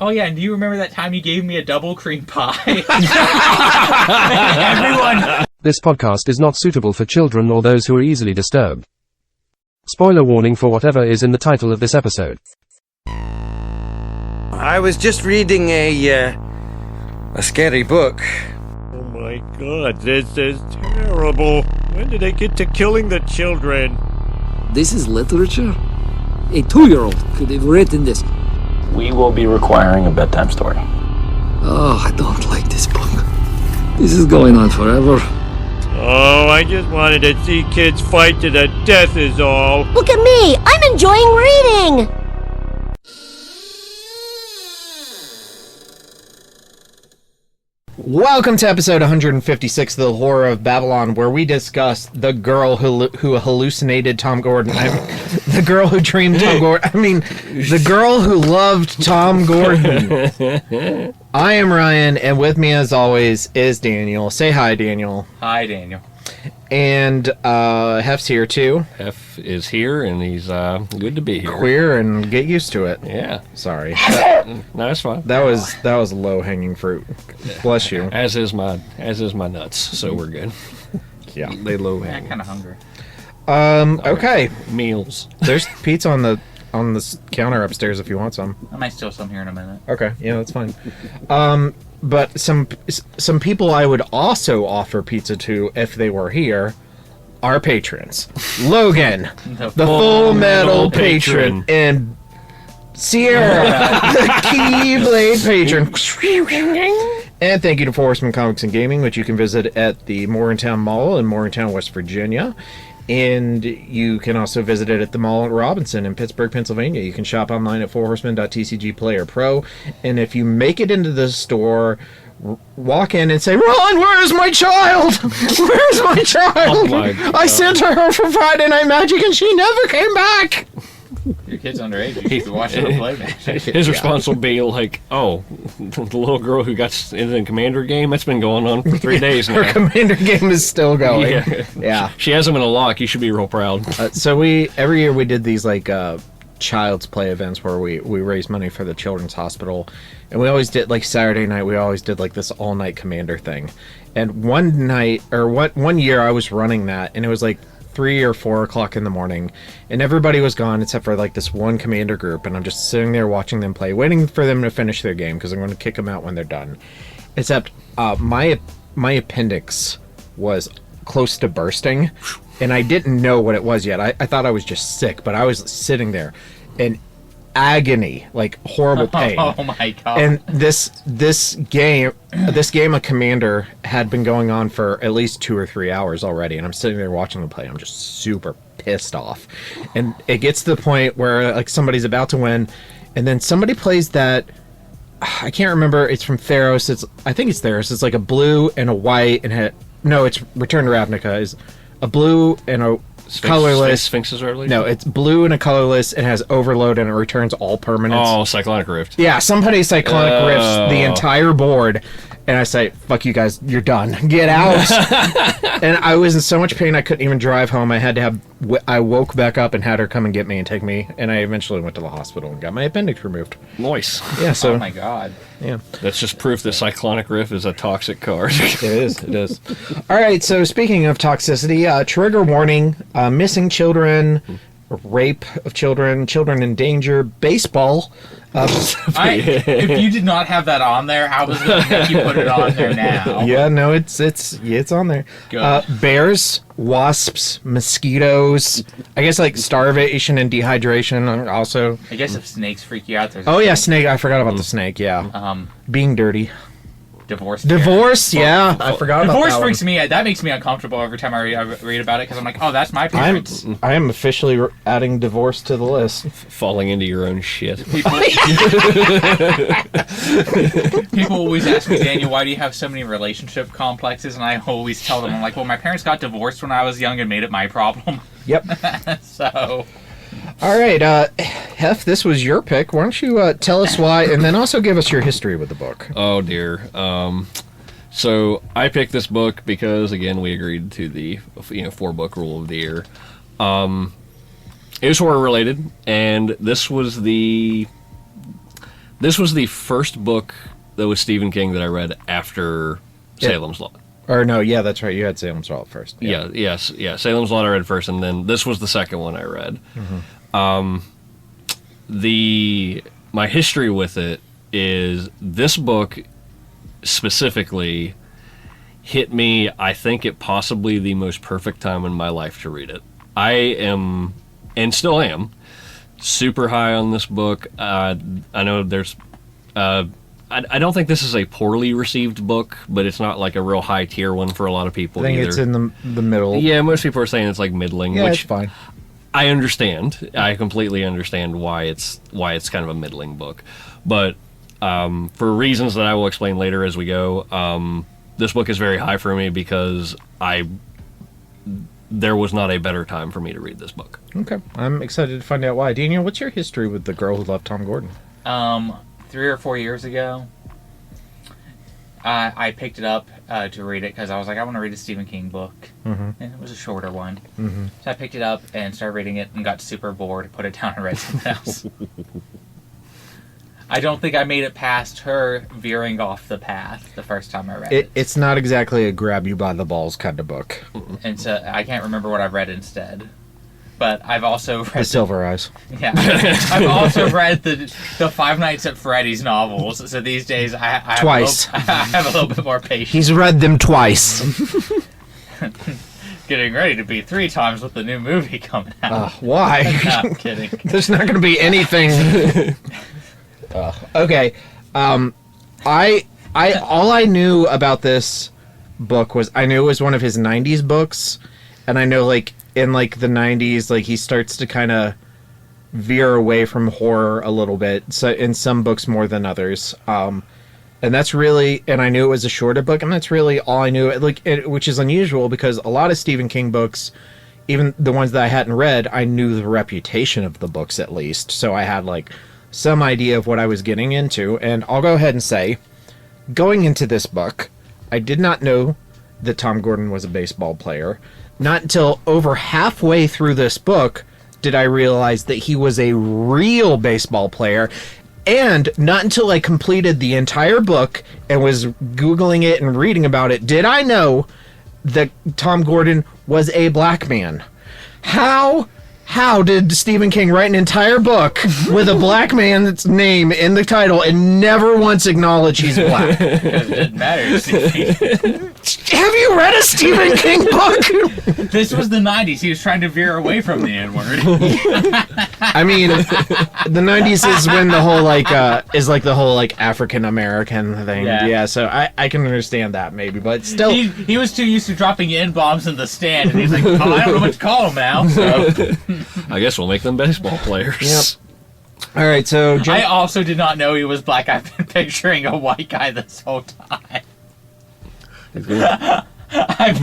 oh yeah, and do you remember that time you gave me a double cream pie? Everyone. This podcast is not suitable for children or those who are easily disturbed. Spoiler warning for whatever is in the title of this episode. I was just reading a scary book. Oh my god, this is terrible. When did they get to killing the children? This is literature? A 2-year-old could have written this. We will be requiring a bedtime story. Oh, I don't like this book. This is going on forever. Oh, I just wanted to see kids fight to the death is all. Look at me! I'm enjoying reading! Welcome to episode 156 of The Horror of Babylon, where we discuss the girl who hallucinated Tom Gordon. The girl who dreamed Tom Gordon. The girl who loved Tom Gordon. I am Ryan, and with me, as always, is Daniel. Say hi, Daniel. Hi, Daniel. And Hef's here, too. Hef is here, and he's good to be here. Queer, and get used to it. Yeah. Sorry. No, that's fine. That was low-hanging fruit. Bless you. As is my nuts, so we're good. Yeah. They low Yeah, hanging. I'm kind of hungry. Okay. Meals. There's pizza on the counter upstairs if you want some. I might steal some here in a minute. Okay, yeah, that's fine. But some people I would also offer pizza to if they were here are patrons. Logan, the Full Metal patron, and Sierra, the Keyblade patron. And thank you to Horsemen Comics and Gaming, which you can visit at the Morgantown Mall in Morgantown, West Virginia. And you can also visit it at the mall at Robinson in Pittsburgh, Pennsylvania. You can shop online at fourhorsemen.tcgplayerpro. And if you make it into the store, walk in and say, "Ron, where's my child? Where's my child? Oh my God. I sent her for Friday Night Magic and she never came back." Your kid's underage. You should be watching the play match. His response will be like, "Oh, the little girl who got in the Commander game, that's been going on for 3 days now." Her Commander game is still going. Yeah. Yeah. She has him in a lock. You should be real proud. So every year we did these child's play events where we raise money for the Children's Hospital, and we always did Saturday night. We always did this all night Commander thing, and one year I was running that, and it was 3 or 4 o'clock in the morning, and everybody was gone except for this one Commander group, and I'm just sitting there watching them play, waiting for them to finish their game because I'm going to kick them out when they're done. Except my appendix was close to bursting, and I didn't know what it was yet. I thought I was just sick, but I was sitting there in agony, horrible pain. Oh my god! And this game of Commander had been going on for at least 2 or 3 hours already, and I'm sitting there watching them play. I'm just super pissed off, and it gets to the point where somebody's about to win, and then somebody plays that. I can't remember. It's from Theros. I think it's Theros. It's a blue and a white, and no, it's Return to Ravnica. Is a blue and a colorless. Sphinx's early? No, it's blue and a colorless. It has Overload and it returns all permanents. Oh, Cyclonic Rift. Yeah, somebody Cyclonic Rifts the entire board, and I say, "Fuck you guys, you're done. Get out." And I was in so much pain I couldn't even drive home. I woke back up and had her come and get me and take me, and I eventually went to the hospital and got my appendix removed. Nice. Yeah, so oh my god. yeah. That's just proof that Cyclonic Rift is a toxic card. It is. All right, so speaking of toxicity, trigger warning, missing children, rape of children, children in danger, baseball. If you did not have that on there, I was going to make you put it on there now. Yeah, no, it's on there. Good. Bears, wasps, mosquitoes. I guess starvation and dehydration also. I guess if snakes freak you out, there's Oh yeah, snake. I forgot about the snake. Yeah. Being dirty. Divorce. Yeah, I forgot about Divorce that freaks me out. That makes me uncomfortable every time I read about it because I'm like, oh, that's my parents. I am officially adding divorce to the list. Falling into your own shit. People always ask me, "Daniel, why do you have so many relationship complexes?" And I always tell them, I'm like, well, my parents got divorced when I was young and made it my problem. Yep. So... All right, Hef, this was your pick. Why don't you tell us why, and then also give us your history with the book. Oh, dear. So I picked this book because, again, we agreed to the 4-book rule of the year. It was horror-related, and this was the This was the first book that was Stephen King that I read after Salem's Lot. Or no, yeah, that's right. You had Salem's Lot first. Yeah. Salem's Lot I read first, and then this was the second one I read. My history with it is this book specifically hit me, I think, at possibly the most perfect time in my life to read it. I am, and still am, super high on this book. I know there's... I don't think this is a poorly received book, but it's not like a real high tier one for a lot of people I think either. it's in the middle. Yeah, most people are saying it's like middling, Yeah, which it's fine. I understand. I completely understand why it's kind of a middling book. But for reasons that I will explain later as we go, this book is very high for me because there was not a better time for me to read this book. Okay. I'm excited to find out why. Daniel, what's your history with The Girl Who Loved Tom Gordon? 3 or 4 years ago, I picked it up to read it because I was like, I want to read a Stephen King book. And it was a shorter one. So I picked it up and started reading it and got super bored, put it down and read something else. I don't think I made it past her veering off the path the first time I read it. It's not exactly a grab you by the balls kind of book. And so I can't remember what I've read instead. But I've also read... The Silver Eyes. Yeah. I've also read the Five Nights at Freddy's novels. So these days I Twice. I have a little bit more patience. He's read them twice. Getting ready to be 3 times with the new movie coming out. Why? No, I'm kidding. There's not going to be anything. Okay. I all I knew about this book was I knew it was one of his 90s books, and I know like in like the 90s like he starts to kind of veer away from horror a little bit, so in some books more than others. And that's really, and I knew it was a shorter book, and that's really all I knew, which is unusual because a lot of Stephen King books, even the ones that I hadn't read, I knew the reputation of the books at least, so I had like some idea of what I was getting into. And I'll go ahead and say, going into this book, I did not know that Tom Gordon was a baseball player. Not until over halfway through this book did I realize that he was a real baseball player. And not until I completed the entire book and was Googling it and reading about it did I know that Tom Gordon was a black man. How did Stephen King write an entire book with a black man's name in the title and never once acknowledge he's black? Because it didn't matter. Have you read a Stephen King book? This was the 90s. He was trying to veer away from the N-word. I mean, the 90s is when the whole the whole African American thing. Yeah, so I can understand that maybe, but still, he was too used to dropping N-bombs in the stand, and he's like, oh, I don't know what to call him now. So. I guess we'll make them baseball players. Yep. All right, so I also did not know he was black. I've been picturing a white guy this whole time. I've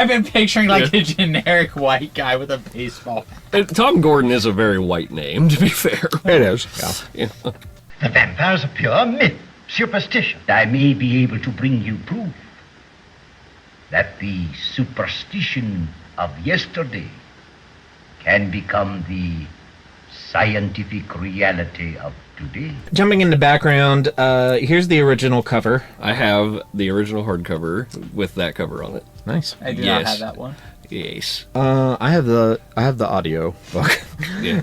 been picturing like a generic white guy with a baseball. Tom Gordon is a very white name, to be fair. It is. Yeah. The vampire's a pure myth, superstition. I may be able to bring you proof that the superstition of yesterday can become the scientific reality of today. Jumping into background, here's the original cover. I have the original hardcover with that cover on it. Nice. I do not have that one. Yes. I have the audio book. Yeah.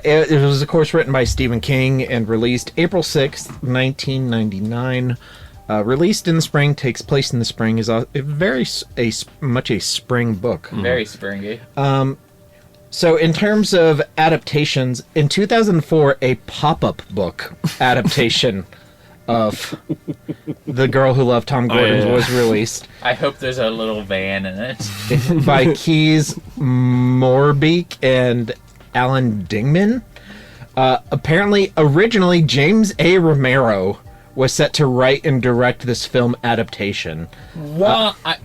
It was of course written by Stephen King and released April 6th, 1999. Released in the spring, takes place in the spring, is much a spring book. Very springy. So in terms of adaptations, in 2004, a pop-up book adaptation of The Girl Who Loved Tom Gordon was released. I hope there's a little van in it. By Keys Morbeek and Alan Dingman. Apparently, originally, James A. Romero was set to write and direct this film adaptation. Well, I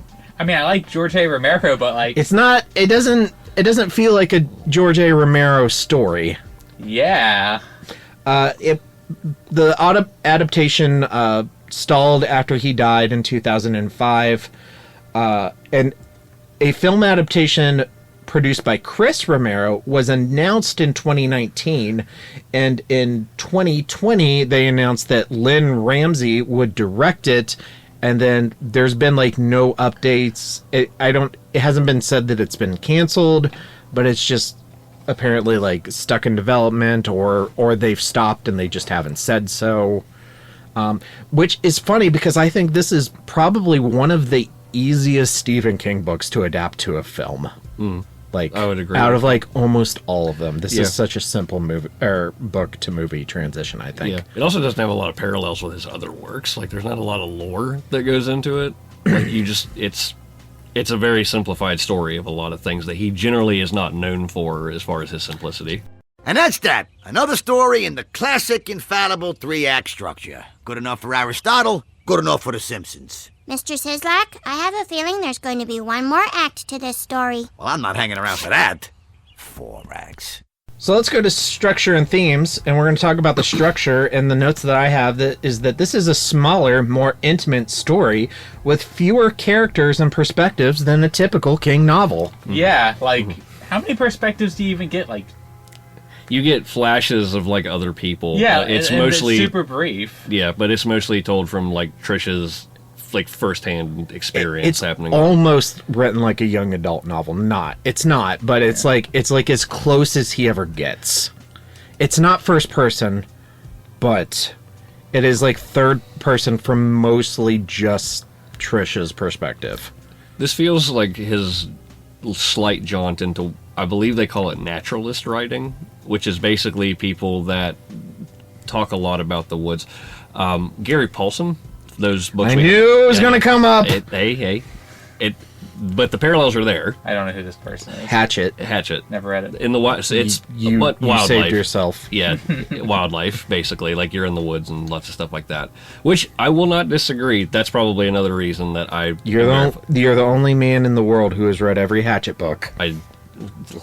mean, I like George A. Romero, but like... It doesn't feel like a George A. Romero story. Yeah. The adaptation stalled after he died in 2005, and a film adaptation produced by Chris Romero, was announced in 2019, and in 2020 they announced that Lynn Ramsey would direct it, and then there's been like no updates. It hasn't been said that it's been canceled, but it's just apparently like stuck in development, or they've stopped and they just haven't said so. Which is funny because I think this is probably one of the easiest Stephen King books to adapt to a film. Like, I would agree. Out of like almost all of them, this Yeah. is such a simple book to movie transition, I think. Yeah. It also doesn't have a lot of parallels with his other works. Like, there's not a lot of lore that goes into it. Like, it's a very simplified story of a lot of things that he generally is not known for as far as his simplicity. And that's that. Another story in the classic, infallible 3-act structure. Good enough for Aristotle, good enough for The Simpsons. Mr. Sislak, I have a feeling there's going to be one more act to this story. Well, I'm not hanging around for that. 4 acts. So let's go to structure and themes, and we're going to talk about the structure. And the notes that I have is that this is a smaller, more intimate story with fewer characters and perspectives than a typical King novel. Yeah, like, how many perspectives do you even get? Like, You get flashes of like other people. yeah, it's and mostly it's super brief. Yeah, but it's mostly told from like Trisha's like firsthand experience It's happening. almost written like a young adult novel. It's not, but it's like as close as he ever gets. It's not first person, but it is like third person from mostly just Trisha's perspective. This feels like his slight jaunt into, I believe they call it naturalist writing, which is basically people that talk a lot about the woods. Gary Paulson, those books. I knew it was going to come up. But the parallels are there. I don't know who this person is. Hatchet. Never read it. In the it's you wildlife. saved yourself. Yeah, wildlife basically. Like you're in the woods and lots of stuff like that. Which I will not disagree. That's probably another reason that You're the only man in the world who has read every Hatchet book. I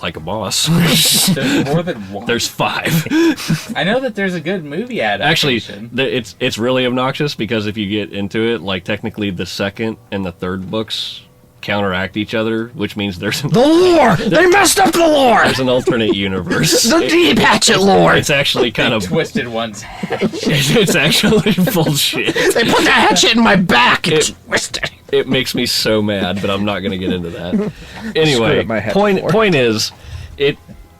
like a boss. There's more than one. There's 5. I know that there's a good movie adaptation. Actually, it's really obnoxious because if you get into it, like technically the second and the third books counteract each other, which means there's The lore! They messed up the lore! There's an alternate universe. The deep Hatchet lore! It's actually kind of twisted one's head. It's actually bullshit. They put the hatchet in my back and twisted. It makes me so mad, but I'm not going to get into that. Anyway, my head point is, it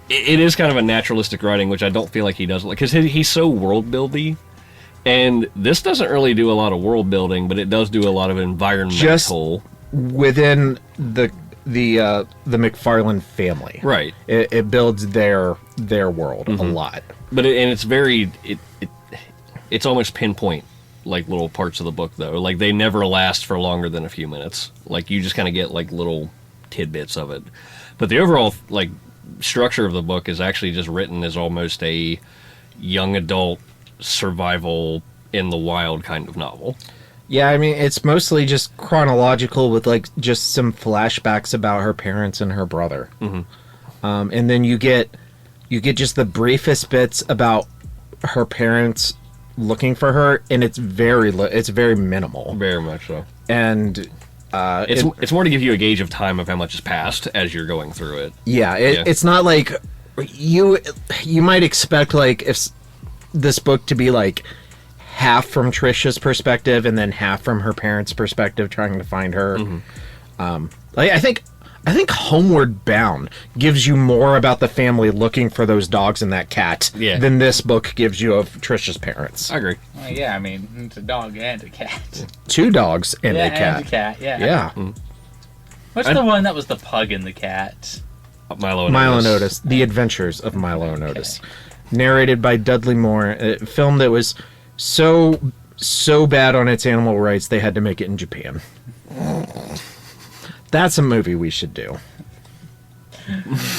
is kind of a naturalistic writing, which I don't feel like he does, because he's so world buildy, and this doesn't really do a lot of world building, but it does do a lot of environmental. Just within the McFarlane family, right? It builds their world a lot, but it's very it's almost pinpoint. Like little parts of the book though, like they never last for longer than a few minutes. Like you just kind of get like little tidbits of it, but the overall like structure of the book is actually just written as almost a young adult survival in the wild kind of novel. Yeah, I mean it's mostly just chronological with like just some flashbacks about her parents and her brother, and then you get just the briefest bits about her parents looking for her, and it's very minimal, very much so, and it's more to give you a gauge of time of how much has passed as you're going through it. It's not like you might expect like if this book to be like half from Trisha's perspective and then half from her parents' perspective trying to find her. Like I think Homeward Bound gives you more about the family looking for those dogs and that cat than this book gives you of Trisha's parents. I agree. Well, yeah, I mean, it's a dog and a cat. 2 dogs and a cat. And a cat, yeah. Yeah. What's the one that was the pug and the cat? Milo Notice. The Adventures of Milo Notice. Narrated by Dudley Moore. A film that was so bad on its animal rights they had to make it in Japan. That's a movie we should do.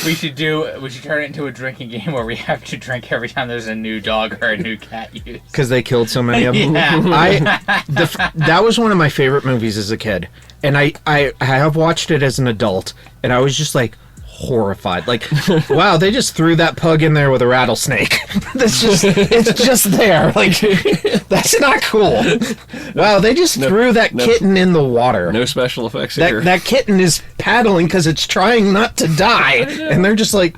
We should turn it into a drinking game where we have to drink every time there's a new dog or a new cat used. Because they killed so many of them. That was one of my favorite movies as a kid. And I have watched it as an adult, and I was just like, horrified. Like, wow, they just threw that pug in there with a rattlesnake. It's just there. Like, that's not cool. Wow, they just threw that kitten in the water. No special effects here. That kitten is paddling because it's trying not to die, and they're just like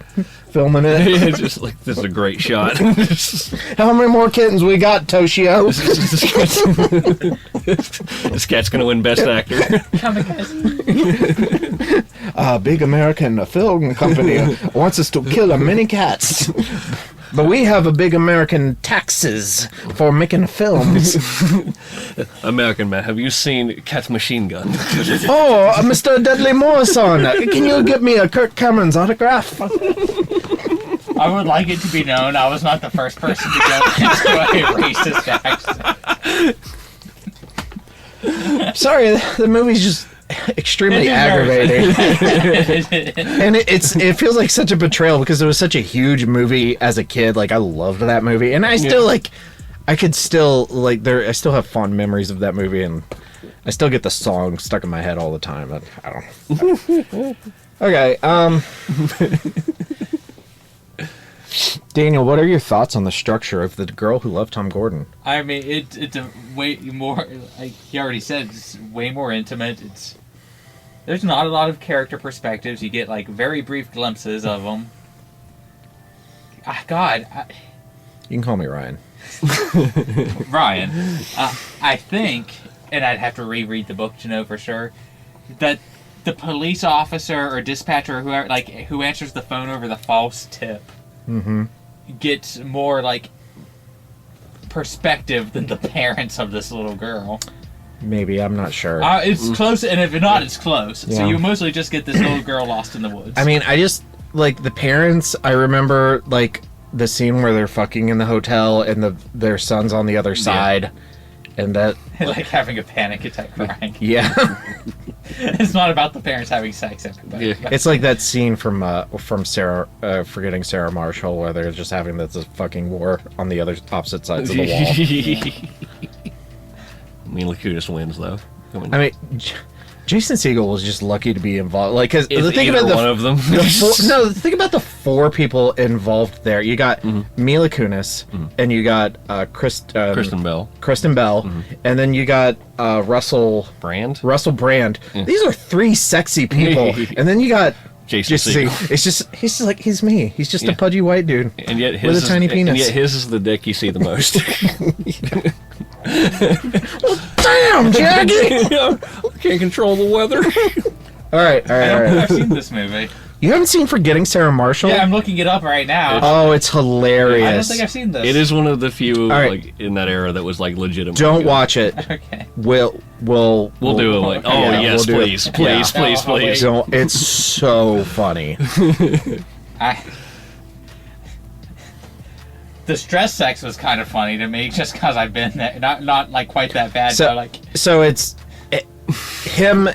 filming it. Yeah, just like, this is a great shot. How many more kittens we got, Toshio? This cat's gonna win Best Actor. Big American film company wants us to kill many cats. But we have a big American taxes for making films. American man, have you seen Cat Machine Gun? Oh, Mr. Dudley Morrison, can you give me a Kirk Cameron's autograph? I would like it to be known I was not the first person to go into a racist accent. Sorry, the movie's just extremely aggravating. And it feels like such a betrayal because it was such a huge movie as a kid. Like, I loved that movie, and I still I still have fond memories of that movie, and I still get the song stuck in my head all the time. But I don't. Okay. Daniel, what are your thoughts on the structure of The Girl Who Loved Tom Gordon? I mean, it's a way more, like he already said, it's way more intimate. There's not a lot of character perspectives. You get, like, very brief glimpses of them. You can call me Ryan. Ryan. I think, and I'd have to reread the book to know for sure, that the police officer or dispatcher or whoever, like, who answers the phone over the false tip, gets more, like, perspective than the parents of this little girl. Maybe, I'm not sure. It's close, and if not, it's close. Yeah. So you mostly just get this little girl lost in the woods. I mean, I just, like, the parents, I remember, like, the scene where they're fucking in the hotel and their son's on the other side, and that... like having a panic attack crying. Yeah. It's not about the parents having sex, everybody. Yeah. It's like that scene from Sarah, Forgetting Sarah Marshall, where they're just having this fucking war on the opposite sides of the wall. Mila Kunis wins, though. I mean, Jason Segel was just lucky to be involved. Like, because the thing about one of them. The thing about the 4 people involved there, you got Mila Kunis, and you got Kristen Bell, and then you got Russell Brand. Yeah. These are 3 sexy people, and then you got Jason Segel. He's just like, he's me. He's just a pudgy white dude, and yet with a tiny penis. And yet his is the dick you see the most. Well, damn, Jackie! Can't control the weather. All right. I've seen this movie. You haven't seen Forgetting Sarah Marshall? Yeah, I'm looking it up right now. Oh, it's hilarious. I don't think I've seen this. It is one of the few like in that era that was like legitimate. Don't watch it. Okay. We'll do it. Like, yes, please. Don't. It's so funny. The stress sex was kind of funny to me, just because I've been there. Not like quite that bad. So it's him.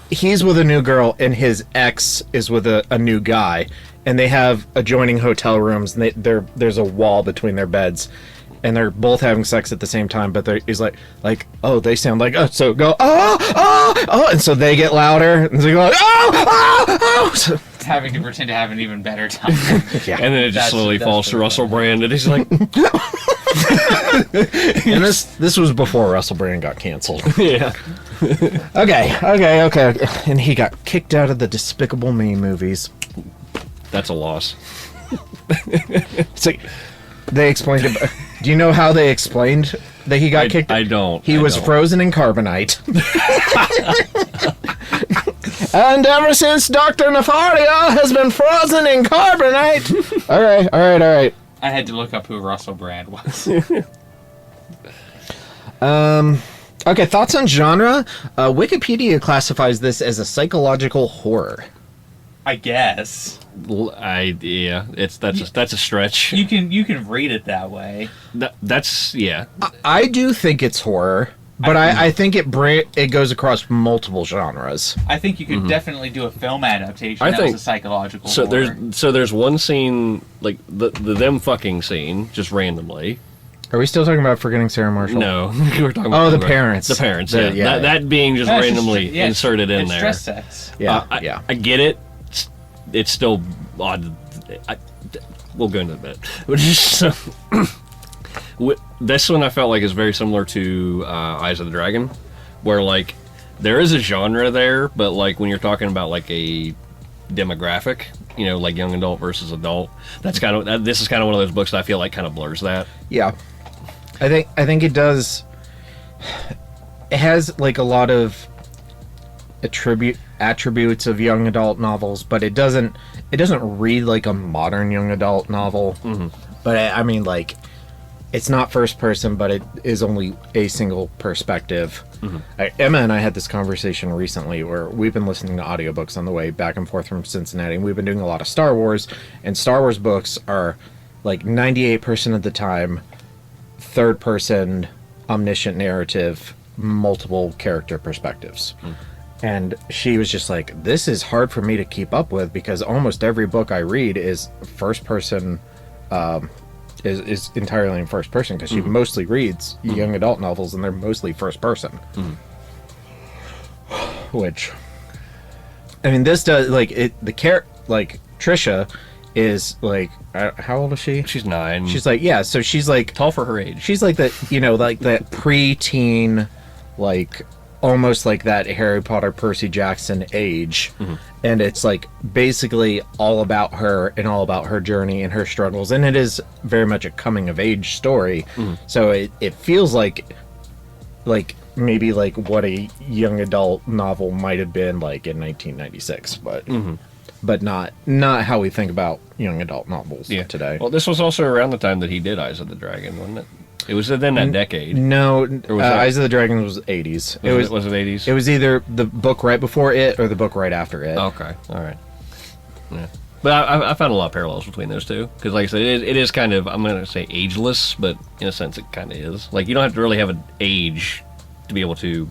He's with a new girl, and his ex is with a new guy, and they have adjoining hotel rooms, and there's a wall between their beds, and they're both having sex at the same time. But he's like, oh, they sound like, oh, so go, oh, and so they get louder, and so they go, like, oh. So, having to pretend to have an even better time. Yeah. And then it just slowly falls to Russell Brand, and he's like... And this was before Russell Brand got canceled. Yeah. Okay. And he got kicked out of the Despicable Me movies. That's a loss. It's like, they explained it. Do you know how they explained that he got kicked? I don't. He was frozen in carbonite. And ever since Dr. Nefaria has been frozen in carbonite. All right. I had to look up who Russell Brand was. Okay, thoughts on genre? Wikipedia classifies this as a psychological horror. I guess. That's a stretch. You can read it that way. That's. I do think it's horror. But I think it goes across multiple genres. I think you could definitely do a film adaptation that was a psychological horror. There's one scene, like the them fucking scene, just randomly. Are we still talking about Forgetting Sarah Marshall? No, we're talking about the parents. The parents, That being just randomly inserted in there. Stress sex. Yeah. I get it. it's still odd. We'll go into that. But so, this one I felt like is very similar to Eyes of the Dragon, where like there is a genre there, but like when you're talking about like a demographic, you know, like young adult versus adult, that's kind of this is kind of one of those books that I feel like kind of blurs that. Yeah, I think it does. It has like a lot of attributes of young adult novels, but it doesn't read like a modern young adult novel. Mm-hmm. But I mean, like, it's not first person, but it is only a single perspective. Mm-hmm. Emma and I had this conversation recently where we've been listening to audiobooks on the way back and forth from Cincinnati, and we've been doing a lot of Star Wars, and Star Wars books are like 98% of the time third person, omniscient narrative, multiple character perspectives. And she was just like, this is hard for me to keep up with because almost every book I read is first person, is entirely in first person, because she mostly reads young adult novels and they're mostly first person. Which, I mean, this does, like, like, Trisha is, like, how old is she? She's 9. She's like, yeah, so she's, like... tall for her age. She's, like, that, you know, like, that pre-teen, like, almost like that Harry Potter, Percy Jackson age. And it's, like, basically all about her and all about her journey and her struggles. And it is very much a coming-of-age story. So it feels like maybe, like, what a young adult novel might have been, like, in 1996. But not how we think about young adult novels today. Well, this was also around the time that he did Eyes of the Dragon, wasn't it? It was within that decade. No, was Eyes of the Dragon was 80s. Was it 80s? It was either the book right before it or the book right after it. Okay, all right. Yeah. But I found a lot of parallels between those two. Because like I said, it is kind of, I'm going to say ageless, but in a sense it kind of is. Like, you don't have to really have an age to be able to,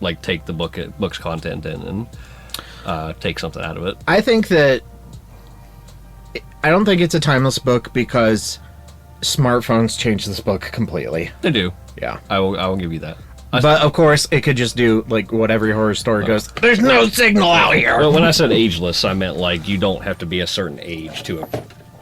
like, take the book's content in and take something out of it. I think that... I don't think it's a timeless book because smartphones changed this book completely. They do. Yeah. I will give you that. But, of course, it could just do, like, what every horror story goes, there's no signal out here! Well, when I said ageless, I meant, like, you don't have to be a certain age to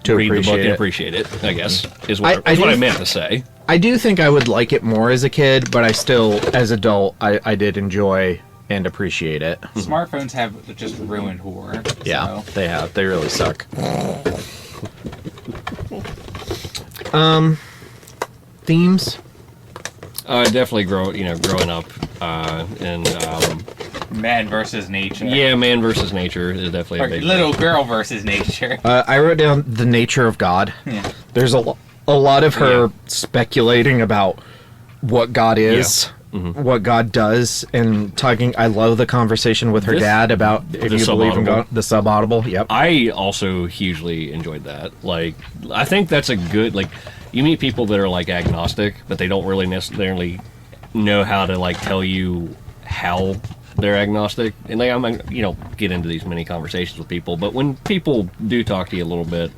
read the book and appreciate it, I guess, is what I meant to say. I do think I would like it more as a kid, but I still, as adult, I did enjoy and appreciate it. Smartphones have just ruined horror. Yeah, so. they have. They really suck. Themes? Definitely growing up, and man versus nature. Yeah, man versus nature is definitely a big little girl versus nature. I wrote down the nature of God. Yeah. There's a lot of her speculating about what God is, what God does, and talking. I love the conversation with her dad about if you believe in God, the sub-audible. Yep. I also hugely enjoyed that. Like, I think that's a good, like, you meet people that are, like, agnostic, but they don't really necessarily know how to, like, tell you how they're agnostic. And, like, I'm, you know, get into these many conversations with people, but when people do talk to you a little bit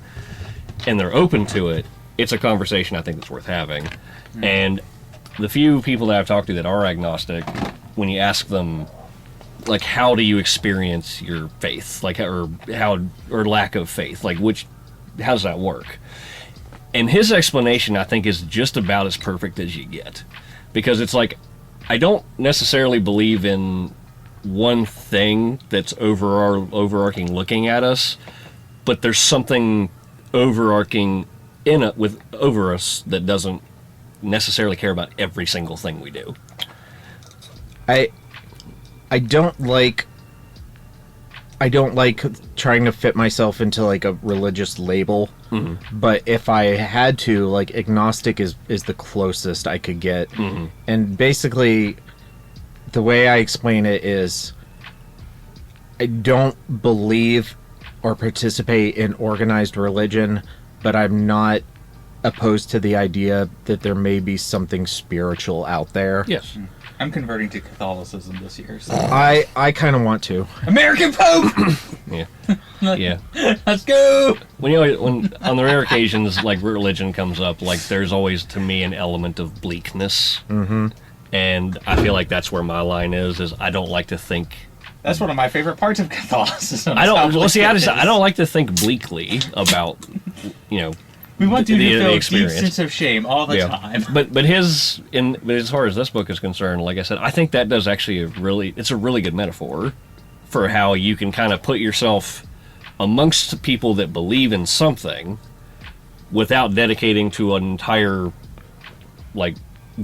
and they're open to it, it's a conversation I think that's worth having. And the few people that I've talked to that are agnostic, when you ask them, like, how do you experience your faith? Like, or lack of faith? Like, how does that work? And his explanation, I think, is just about as perfect as you get. Because it's like, I don't necessarily believe in one thing that's overarching looking at us, but there's something overarching over us that doesn't necessarily care about every single thing we do. I don't like trying to fit myself into, like, a religious label, but if I had to, like, agnostic is the closest I could get. And basically, the way I explain it is, I don't believe or participate in organized religion, but I'm not opposed to the idea that there may be something spiritual out there. Yes. I'm converting to Catholicism this year. So. I kind of want to. American Pope! Yeah. Yeah. Let's go! When on the rare occasions, like, religion comes up, like, there's always, to me, an element of bleakness. And I feel like that's where my line is I don't like to think That's one of my favorite parts of Catholicism. I don't like to think bleakly about, we want you to feel a deep experience. sense of shame all the time. But as far as this book is concerned, like I said, I think that does actually it's a really good metaphor for how you can kind of put yourself amongst people that believe in something without dedicating to an entire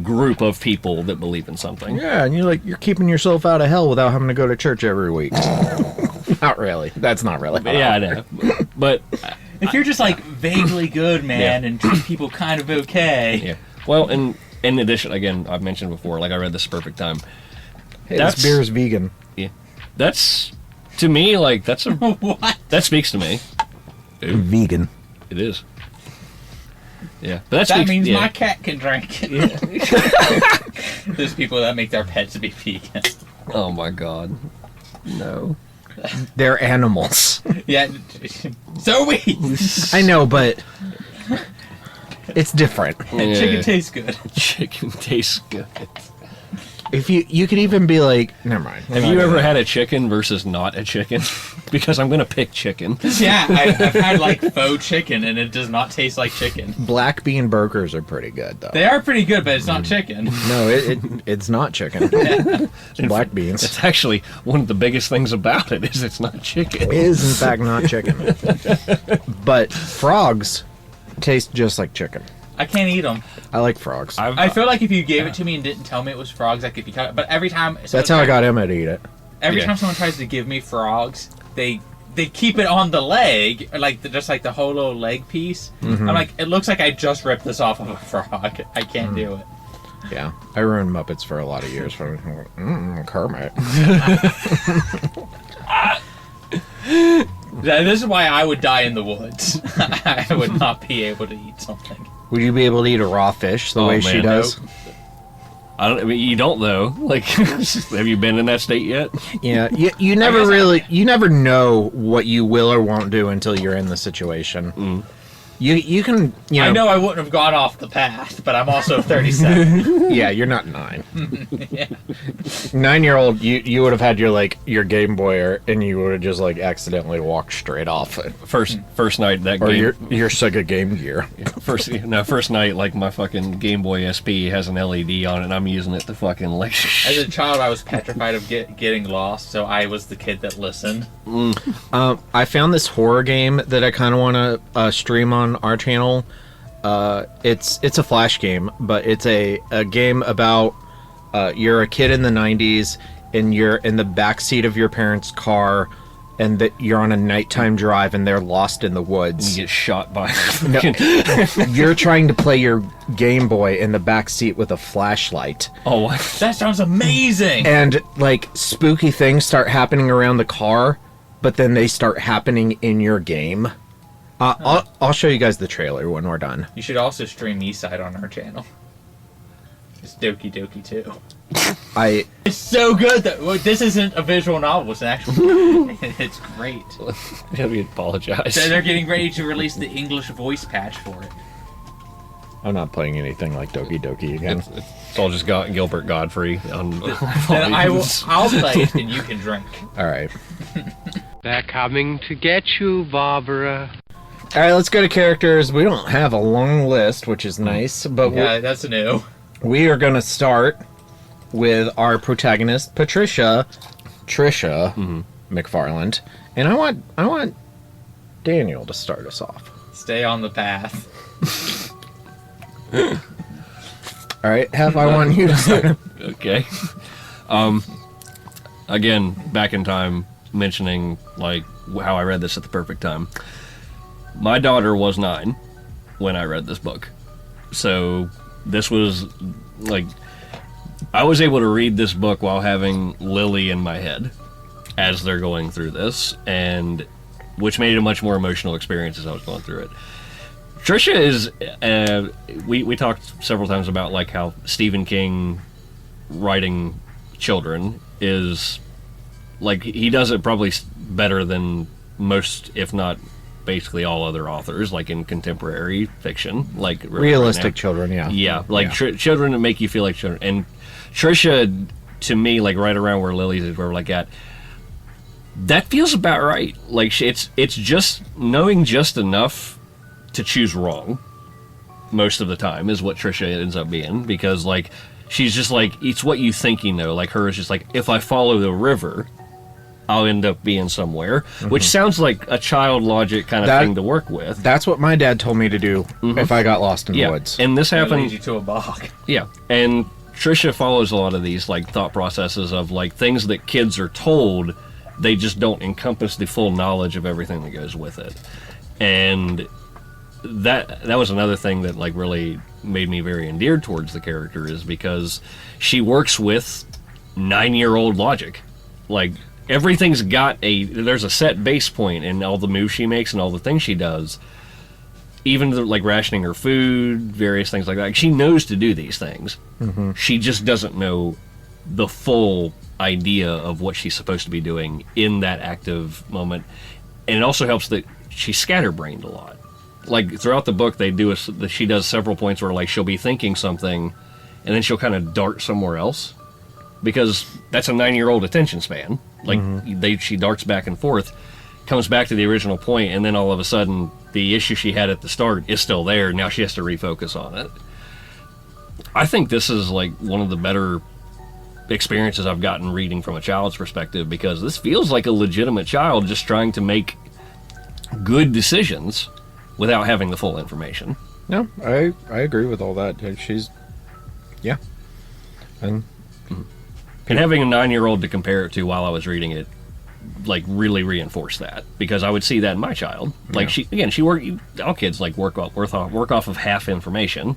group of people that believe in something. Yeah, and you're keeping yourself out of hell without having to go to church every week. Not really. That's not really. Yeah, I know. But if you're just vaguely good, man, and treat people kind of okay. Yeah. Well, in addition, again, I've mentioned before, I read This Perfect Time. Hey, this beer is vegan. Yeah. That's, to me, that's a... What? That speaks to me. Vegan. It is. Yeah. But that means my cat can drink. Yeah. There's people that make their pets be vegan. Oh my god. No. They're animals. Yeah. So are we. I know, but it's different. Yeah. Chicken tastes good. Chicken tastes good. If you could even be never mind. Have you ever had a chicken versus not a chicken? Because I'm gonna pick chicken. Yeah, I've had faux chicken, and it does not taste like chicken. Black bean burgers are pretty good, though. They are pretty good, but it's not chicken. No, it's not chicken. It's black beans. It's actually one of the biggest things about it is it's not chicken. It is in fact not chicken. But frogs taste just like chicken. I can't eat them. I like frogs. I feel like if you gave it to me and didn't tell me it was frogs, I could be cut. But every time... That's how I got Emma to eat it. Every time someone tries to give me frogs, they keep it on the leg, just the whole little leg piece. Mm-hmm. I'm it looks like I just ripped this off of a frog. I can't do it. Yeah. I ruined Muppets for a lot of years. Kermit. This is why I would die in the woods. I would not be able to eat something. Would you be able to eat a raw fish the way she does? Nope. I mean, you don't though. Have you been in that state yet? Yeah, you never you never know what you will or won't do until you're in the situation. Mm. You can, I know I wouldn't have gone off the path, but I'm also 37. Yeah, you're not 9. Yeah. 9-year-old, you would have had your Game Boy, and you would have just accidentally walked straight off it. First night that or game, your Sega Game Gear. First night, my fucking Game Boy SP has an LED on it, and I'm using it to fucking As a child, I was petrified of getting lost, so I was the kid that listened. I found this horror game that I kind of want to stream on our channel. It's a Flash game, but it's a game about you're a kid in the 90s and you're in the backseat of your parents' car, and that you're on a nighttime drive and they're lost in the woods. You get shot by You're trying to play your Game Boy in the backseat with a flashlight. Oh, that sounds amazing! And spooky things start happening around the car, but then they start happening in your game. I'll show you guys the trailer when we're done. You should also stream Eastside on our channel. It's Doki Doki too. It's so good that this isn't a visual novel. It's an actual. It's great. We apologize. They're getting ready to release the English voice patch for it. I'm not playing anything like Doki Doki again. It's all just Gilbert Godfrey. Then I'll play it and you can drink. All right. They're coming to get you, Barbara. All right, let's go to characters. We don't have a long list, which is nice, but yeah, that's new. We are going to start with our protagonist, Trisha McFarland, and I want Daniel to start us off. Stay on the path. All right, I want you to start. Okay. Again, back in time, mentioning how I read this at the perfect time. My daughter was 9 when I read this book. So this was I was able to read this book while having Lily in my head as they're going through this, and which made it a much more emotional experience as I was going through it. Trisha is, we talked several times about how Stephen King writing children is, he does it probably better than most, if not basically all other authors, in contemporary fiction, realistic right children, yeah, children that make you feel like children. And Trisha, to me, right around where Lily's is, where we're at, That feels about right. Like, it's just knowing just enough to choose wrong most of the time is what Trisha ends up being, because, like, she's just like, it's what you think you know. Like, her is just like, if I follow the river, I'll end up being somewhere, which sounds like a child logic kind of thing to work with. That's what my dad told me to do if I got lost in the woods. And this happened. Lead you to a bog. Yeah, and Trisha follows a lot of these like thought processes of like things that kids are told, they just don't encompass the full knowledge of everything that goes with it. And that was another thing that like really made me very endeared towards the character, is because she works with 9-year-old logic. Like, everything's got there's a set base point in all the moves she makes and all the things she does. Even like rationing her food, various things like that. Like, she knows to do these things. She just doesn't know the full idea of what she's supposed to be doing in that active moment. And it also helps that she's scatterbrained a lot. Like, throughout the book, she does several points where like she'll be thinking something, and then she'll kind of dart somewhere else, because that's a 9-year-old attention span. Like, she darts back and forth, comes back to the original point, and then all of a sudden, the issue she had at the start is still there. Now she has to refocus on it. I think this is like one of the better experiences I've gotten reading from a child's perspective, because this feels like a legitimate child just trying to make good decisions without having the full information. No, I agree with all that. She's, yeah. And having a 9-year-old to compare it to while I was reading it, like, really reinforced that, because I would see that in my child. Like, all kids like work off of half information,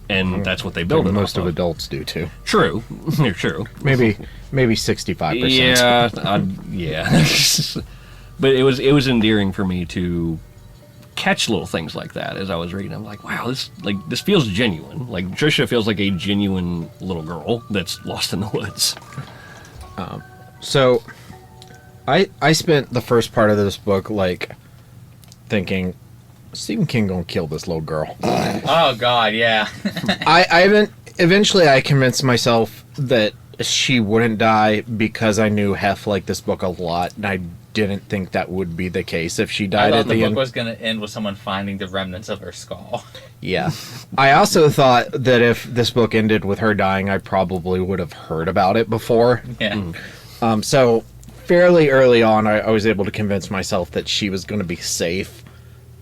and that's what they build it off most of of. Adults do too. True. True. Maybe 65%. Yeah. But it was endearing for me to catch little things like that as I was reading. I'm like, wow, this feels genuine. Like, Trisha feels like a genuine little girl that's lost in the woods. So I spent the first part of this book like thinking, Stephen King gonna kill this little girl. Oh God, yeah. Eventually I convinced myself that she wouldn't die, because I knew Hef liked this book a lot, and I didn't think that would be the case if she died at the end. The book was going to end with someone finding the remnants of her skull. Yeah. I also thought that if this book ended with her dying, I probably would have heard about it before. Yeah. So fairly early on, I was able to convince myself that she was going to be safe,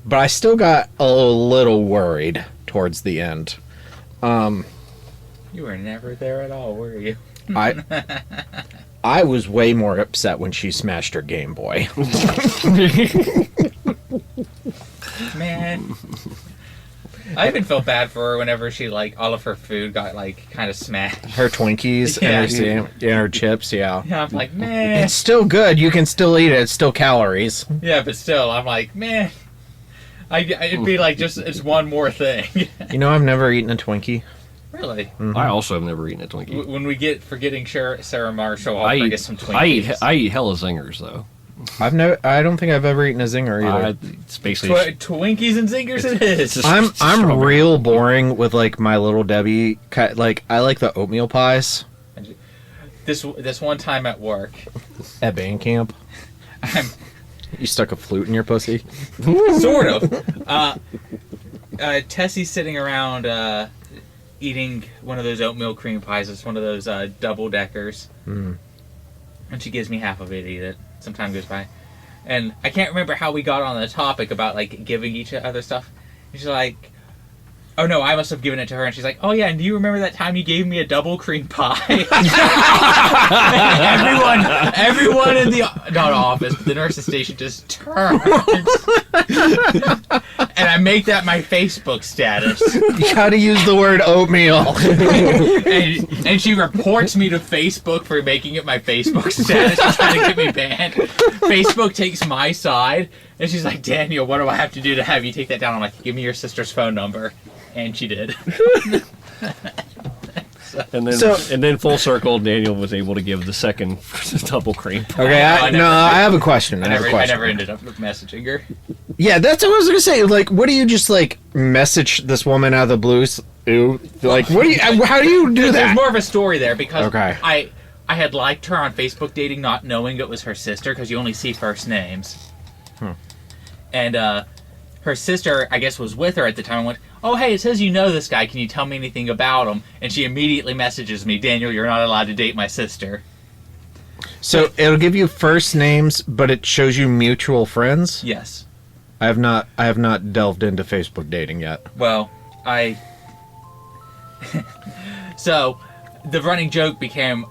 but I still got a little worried towards the end. You were never there at all, were you? I was way more upset when she smashed her Game Boy. Man. I even felt bad for her whenever she, like, all of her food got, like, kind of smashed. Her Twinkies and her chips, yeah. Yeah, I'm like, man. It's still good. You can still eat it. It's still calories. Yeah, but still, I'm like, man. It'd be like just, it's one more thing. You know, I've never eaten a Twinkie. Really? Mm-hmm. I also have never eaten a Twinkie. When we get forgetting Sarah Marshall, I'll forget some Twinkies. I eat hella zingers, though. I don't think I've ever eaten a zinger either. It's basically Twinkies and zingers. It is. I'm real boring with like my Little Debbie. Like, I like the oatmeal pies. This one time at work, at band camp, you stuck a flute in your pussy. Sort of. Tessie's sitting around eating one of those oatmeal cream pies. It's one of those double deckers, and she gives me half of it to eat it. Some time goes by, and I can't remember how we got on the topic about like giving each other stuff. And she's like, "Oh no, I must have given it to her." And she's like, "Oh yeah, and do you remember that time you gave me a double cream pie?" everyone in the not office, but the nurse's station just turns, and I make that my Facebook status. You gotta use the word oatmeal. and she reports me to Facebook for making it my Facebook status, just trying to get me banned. Facebook takes my side, and she's like, "Daniel, what do I have to do to have you take that down?" I'm like, "Give me your sister's phone number." And she did. And then full circle, Daniel was able to give the second double cream pie. Okay, I have a question. I never ended up messaging her. Yeah, that's what I was gonna say. Like, what do you just like message this woman out of the blues? Ooh, like, what do you? How do you do that? There's more of a story there because I had liked her on Facebook dating, not knowing it was her sister, because you only see first names. And her sister, I guess, was with her at the time and went, oh, hey, it says you know this guy. Can you tell me anything about him? And she immediately messages me, Daniel, you're not allowed to date my sister. So it'll give you first names, but it shows you mutual friends? Yes. I have not delved into Facebook dating yet. Well, So, the running joke became,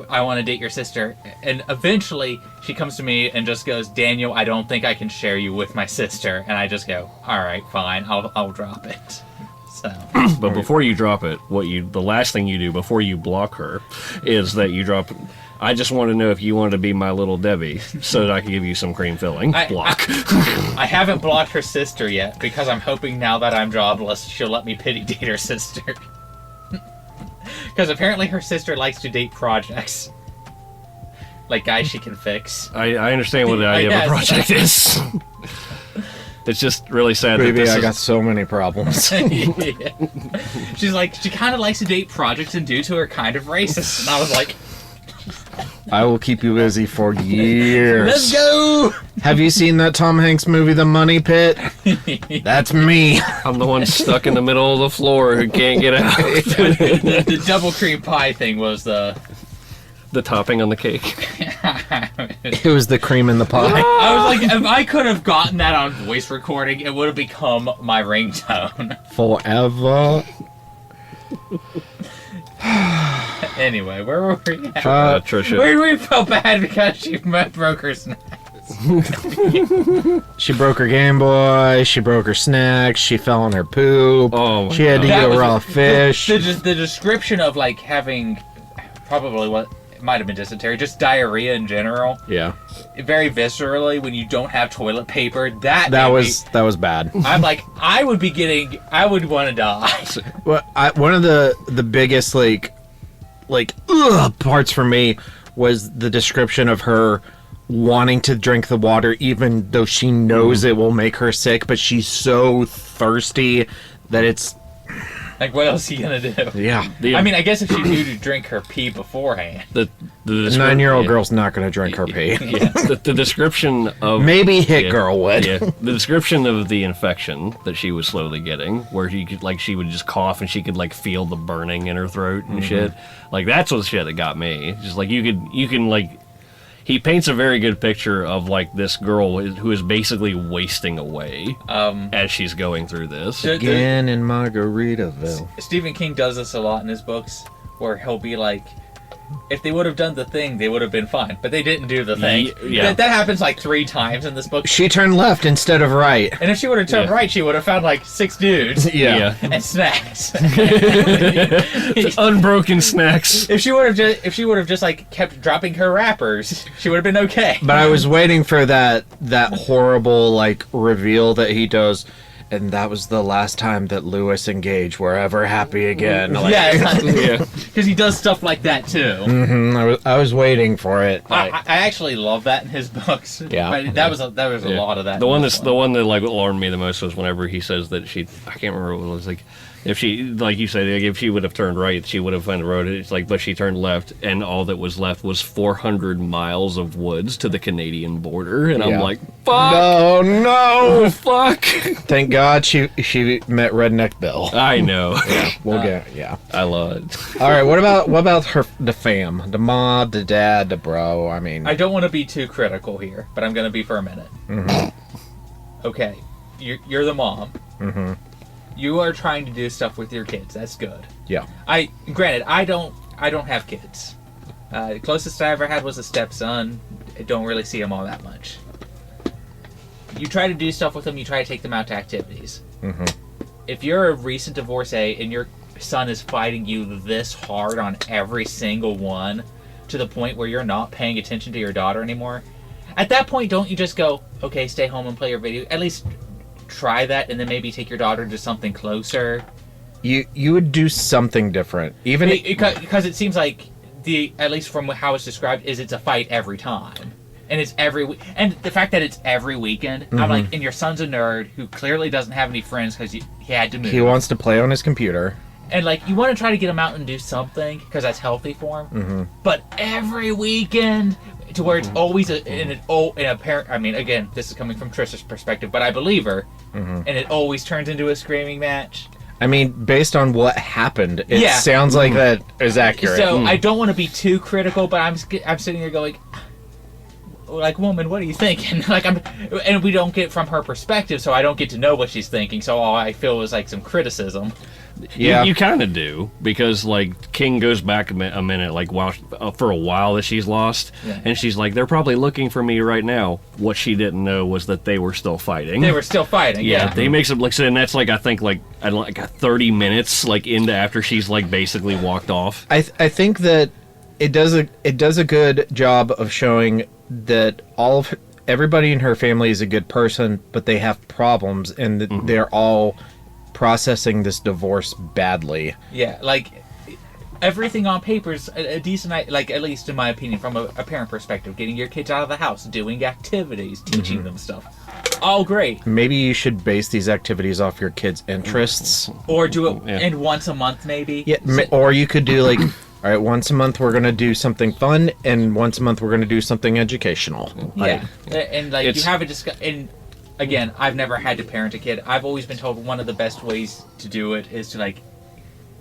I want to date your sister. And eventually, she comes to me and just goes, Daniel, I don't think I can share you with my sister. And I just go, all right, fine, I'll drop it. So. But before you drop it, the last thing you do before you block her is that you drop, I just want to know if you want to be my little Debbie so that I can give you some cream filling. Block. I haven't blocked her sister yet because I'm hoping now that I'm jobless, she'll let me pity date her sister. Because apparently her sister likes to date projects. Like guys she can fix. I understand what the idea of a project is. It's just really sad Baby, that I got so many problems. Yeah. She's like, she kind of likes to date projects and dudes who are kind of racist. And I was like... I will keep you busy for years. Let's go! Have you seen that Tom Hanks movie, The Money Pit? That's me. I'm the one stuck in the middle of the floor who can't get out. the double cream pie thing was the topping on the cake. It was the cream in the pie. I was like, if I could have gotten that on voice recording, it would have become my ringtone. Forever. Anyway, where were we at? Trisha. We felt bad because she broke her snacks. She broke her Game Boy, she broke her snacks, she fell on her poop, she had to eat a raw fish. The description of like having probably what it might have been dysentery, just diarrhea in general. Yeah. Very viscerally when you don't have toilet paper. That was bad. I'm like, I would want to die. Well, one of the biggest parts for me was the description of her wanting to drink the water even though she knows it will make her sick, but she's so thirsty that it's like, what else are you gonna do? Yeah. I mean, I guess if she knew to drink her pee beforehand. The 9-year-old girl's not gonna drink her pee. Yeah. The description of maybe Hit Girl would. Yeah. The description of the infection that she was slowly getting, where she would just cough and she could like feel the burning in her throat and shit. Like that's what shit that got me. Just like you can like. He paints a very good picture of like this girl who is basically wasting away as she's going through this. Again in Margaritaville. Stephen King does this a lot in his books, where he'll be like, if they would have done the thing, they would have been fine. But they didn't do the thing. Yeah. That happens like 3 times in this book. She turned left instead of right. And if she would have turned right, she would have found like 6 dudes. Yeah. And snacks. Unbroken snacks. If she would have just like kept dropping her wrappers, she would have been okay. But I was waiting for that horrible like reveal that he does. And that was the last time that Lewis and Gage were ever happy again. Like, yeah, because he does stuff like that too. I was waiting for it. I actually love that in his books. Yeah, but that was a lot of that. The one that like alarmed me the most was whenever he says that I can't remember what it was like. If she, like you said, if she would have turned right, she would have found the road. It's like, but she turned left, and all that was left was 400 miles of woods to the Canadian border. And I'm like, fuck! No! Fuck! Thank God she met Redneck Bill. I know. Yeah, I love it. All right, what about the fam, the mom, the dad, the bro? I mean, I don't want to be too critical here, but I'm going to be for a minute. Okay, you're the mom. You are trying to do stuff with your kids. That's good. Yeah. Granted, I don't have kids. The closest I ever had was a stepson. I don't really see him all that much. You try to do stuff with them. You try to take them out to activities. If you're a recent divorcee and your son is fighting you this hard on every single one, to the point where you're not paying attention to your daughter anymore, at that point, don't you just go, okay, stay home and play your video? At least try that, and then maybe take your daughter to something closer. You would do something different, even because it seems like at least from how it's described, it's a fight every time, and it's and the fact that it's every weekend. I'm like, and your son's a nerd who clearly doesn't have any friends because he had to move. He wants to play on his computer. And, like, you want to try to get them out and do something, because that's healthy for them. Mm-hmm. But every weekend, to where it's always in a parent... I mean, again, this is coming from Trisha's perspective, but I believe her. Mm-hmm. And it always turns into a screaming match. I mean, based on what happened, it sounds like that is accurate. So, I don't want to be too critical, but I'm sitting here going... Like, woman, what are you thinking? And we don't get from her perspective, so I don't get to know what she's thinking, so all I feel is, like, some criticism. Yeah, you kind of do, because like King goes back a minute, like for a while that she's lost, and she's like, "They're probably looking for me right now." What she didn't know was that they were still fighting. They were still fighting. Yeah, they make some like, and that's like I think like 30 minutes like into after she's like basically walked off. I think that it does a good job of showing that everybody in her family is a good person, but they have problems, and that they're all processing this divorce badly. Yeah, like everything on paper is a decent, like, at least in my opinion, from a parent perspective, getting your kids out of the house, doing activities, teaching them stuff. All great. Maybe you should base these activities off your kids' interests. Or do it and once a month, maybe. Yeah, or you could do like, all right, once a month we're going to do something fun, and once a month we're going to do something educational. Yeah, and like you have a discussion. Again, I've never had to parent a kid. I've always been told one of the best ways to do it is to, like,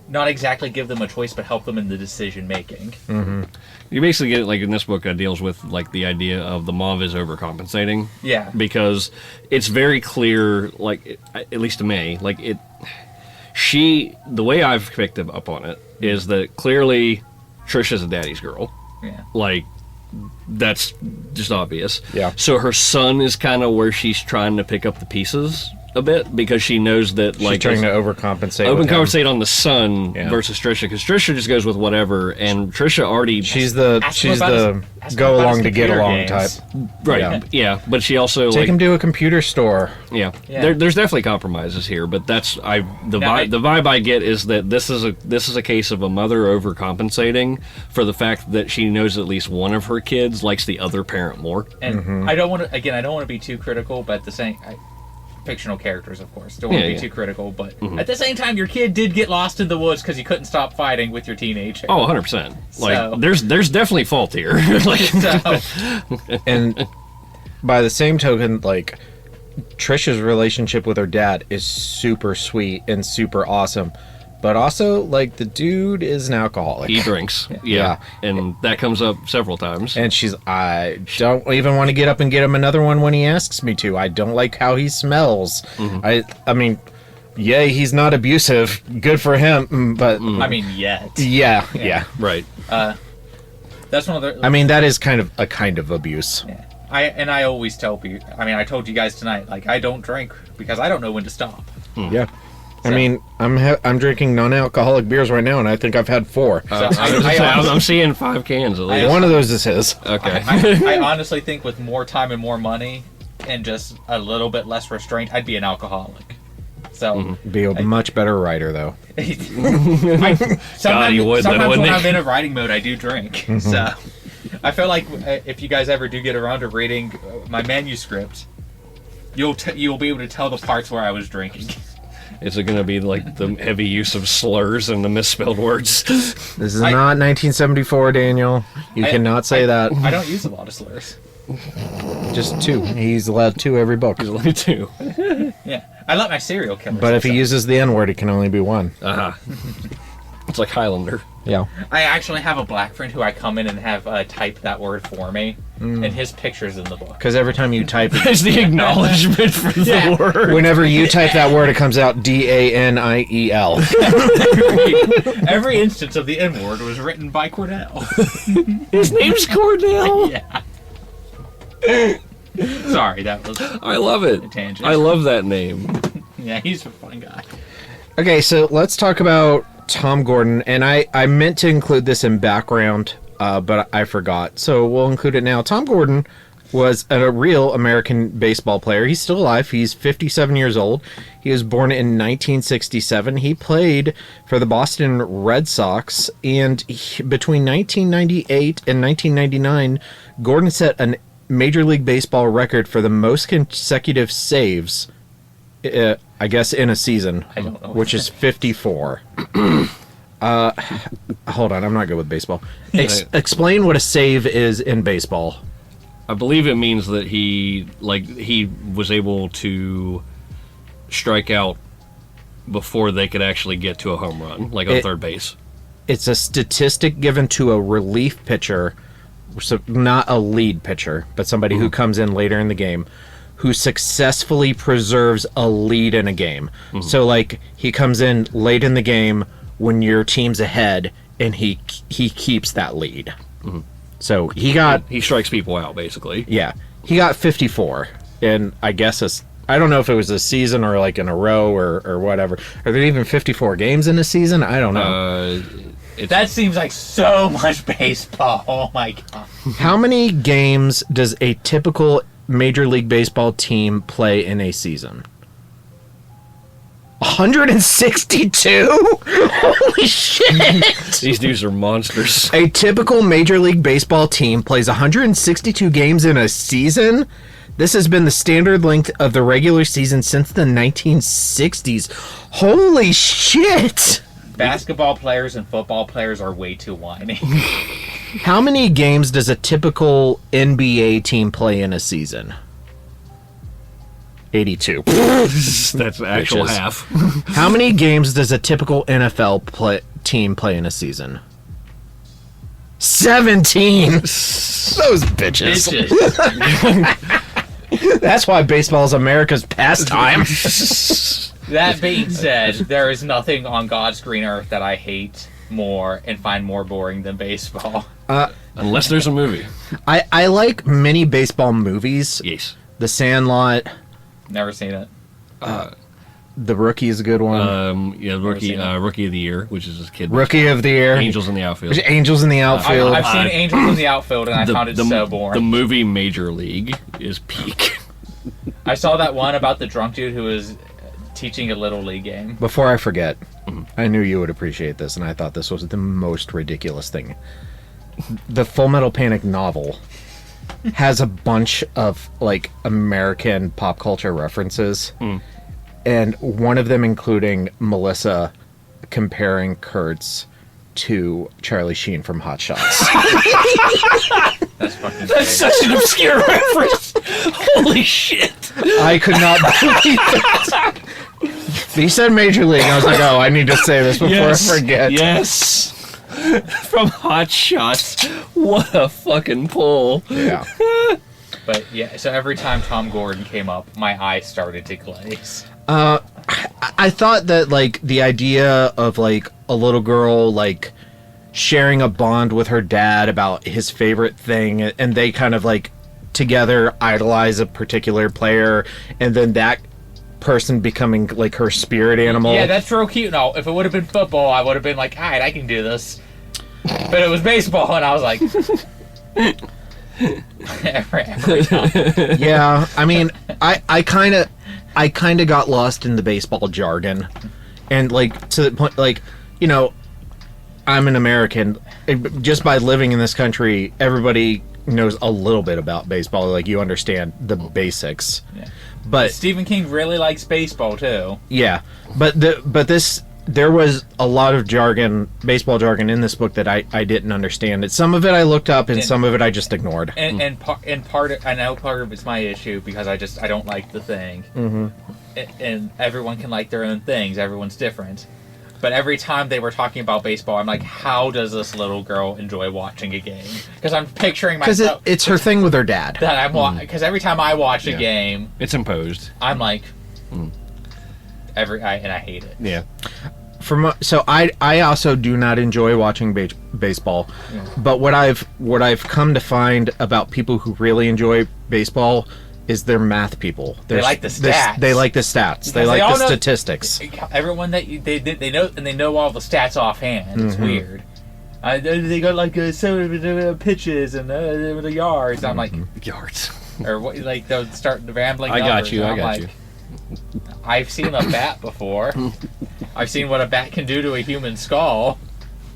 not exactly give them a choice, but help them in the decision making. Mm-hmm. You basically get, like, in this book, deals with, like, the idea of the mom is overcompensating. Yeah. Because it's very clear, like, at least to me, like, the way I've picked up on it is that clearly Trisha's a daddy's girl. Yeah. Like, that's just obvious. Yeah. So her son is kind of where she's trying to pick up the pieces a bit, because she knows that she's like trying to overcompensate. Overcompensate on the son versus Trisha, because Trisha just goes with whatever, and Trisha already she's the go along to get along type. Right. Yeah. But she also take him to a computer store. Yeah. There's definitely compromises here, but that's the vibe I get is that this is a case of a mother overcompensating for the fact that she knows at least one of her kids likes the other parent more. And I don't want to be too critical, but at the same fictional characters, of course, don't want to be too critical, but at the same time, your kid did get lost in the woods because you couldn't stop fighting with your teenager. Oh, 100%. Like, there's definitely fault here. Like, and by the same token, like, Trisha's relationship with her dad is super sweet and super awesome. But also, like, the dude is an alcoholic. He drinks. Yeah. And that comes up several times. And I don't even want to get up and get him another one when he asks me to. I don't like how he smells. I mean, yay, he's not abusive. Good for him. But I mean, yet. Yeah. Right. That's one of the... I mean, that is kind of abuse. Yeah. I always tell people... I mean, I told you guys tonight, like, I don't drink because I don't know when to stop. Yeah. I mean, I'm drinking non-alcoholic beers right now, and I think I've had 4. I'm seeing 5 cans at least. One of those is his. Okay. I honestly think with more time and more money, and just a little bit less restraint, I'd be an alcoholic. So be a much better writer, though. Sometimes when I'm in a writing mode, I do drink. So I feel like if you guys ever do get around to reading my manuscript, you'll be able to tell the parts where I was drinking. Is it going to be like the heavy use of slurs and the misspelled words? This is not 1974, Daniel. You cannot say that. I don't use a lot of slurs. Just 2. He's allowed 2 every book. He's only 2. Yeah. I let my serial killers. But if he uses the N-word, it can only be 1. It's like Highlander. Yeah. I actually have a black friend who I come in and have type that word for me, and his picture's in the book. Because every time you type it... There's the acknowledgement for the word. Whenever you type that word, it comes out D-A-N-I-E-L. Every instance of the N-word was written by Cordell. His name's Cordell? Yeah. Sorry, that was... I love it. A tangent. I love that name. Yeah, he's a fun guy. Okay, so let's talk about Tom Gordon, and I meant to include this in background, but I forgot, so we'll include it now. Tom Gordon was a real American baseball player. He's still alive. He's 57 years old. He was born in 1967. He played for the Boston Red Sox, and between 1998 and 1999, Gordon set a Major League Baseball record for the most consecutive saves I guess in a season, I don't know. which is 54. Hold on, I'm not good with baseball. Explain what a save is in baseball. I believe it means that he was able to strike out before they could actually get to a home run, like on third base. It's a statistic given to a relief pitcher, so not a lead pitcher, but somebody who comes in later in the game, who successfully preserves a lead in a game. So, like, he comes in late in the game when your team's ahead, and he keeps that lead. So he strikes people out, basically. Yeah, he got 54, and I guess I don't know if it was a season or like in a row or whatever. Are there even 54 games in a season? I don't know. That seems like so much baseball. Oh my god! How many games does a typical Major League Baseball team play in a season? 162? Holy shit! These dudes are monsters. A typical Major League Baseball team plays 162 games in a season? This has been the standard length of the regular season since the 1960s. Holy shit! Basketball players and football players are way too whiny. How many games does a typical NBA team play in a season? 82. That's actual half. How many games does a typical NFL team play in a season? 17. Those bitches. That's why baseball is America's pastime. That being said, there is nothing on God's green earth that I hate more and find more boring than baseball. Unless there's a movie. I like many baseball movies. Yes. The Sandlot. Never seen it. The Rookie is a good one. Rookie of the Year, which is his kid. Rookie of the Year. Angels in the Outfield. Angels in the Outfield. I've seen Angels in the Outfield, and I found it so boring. The movie Major League is peak. I saw that one about the drunk dude who was teaching a little league game. Before I forget, I knew you would appreciate this, and I thought this was the most ridiculous thing. The Full Metal Panic novel has a bunch of like American pop culture references, and one of them including Melissa comparing Koontz to Charlie Sheen from Hot Shots. That's such an obscure reference. Holy shit! I could not believe it. He said Major League. I was like, oh, I need to say this before I forget. Yes. From Hot Shots. What a fucking pull. Yeah. But yeah, so every time Tom Gordon came up, my eyes started to glaze. I thought that like the idea of like a little girl like sharing a bond with her dad about his favorite thing, and they kind of like together idolize a particular player, and then that person becoming like her spirit animal. Yeah, that's real cute. No, if it would have been football, I would have been like, all right, I can do this. But it was baseball, and I was like, every time. Yeah, I mean, I kind of got lost in the baseball jargon, and like to the point, like, you know, I'm an American. Just by living in this country, everybody knows a little bit about baseball. Like, you understand the basics. Yeah. But Stephen King really likes baseball too. Yeah, but there was a lot of jargon, baseball jargon in this book that I didn't understand. Some of it I looked up, and some of it I just ignored. And part I know part of it's my issue because I don't like the thing. And everyone can like their own things. Everyone's different. But every time they were talking about baseball, I'm like, how does this little girl enjoy watching a game? Because I'm picturing myself. Because it's her thing with her dad. Because every time I watch a game, it's imposed. I'm like, and I hate it. Yeah. So I also do not enjoy watching baseball, but what I've come to find about people who really enjoy baseball is they're math people. They like the stats. They like the stats. They like the statistics. Everyone that they know all the stats offhand. It's weird. They got like so pitches and the yards. I'm like yards, or what? Like they'll start rambling. I got you. I've seen a bat before. I've seen what a bat can do to a human skull.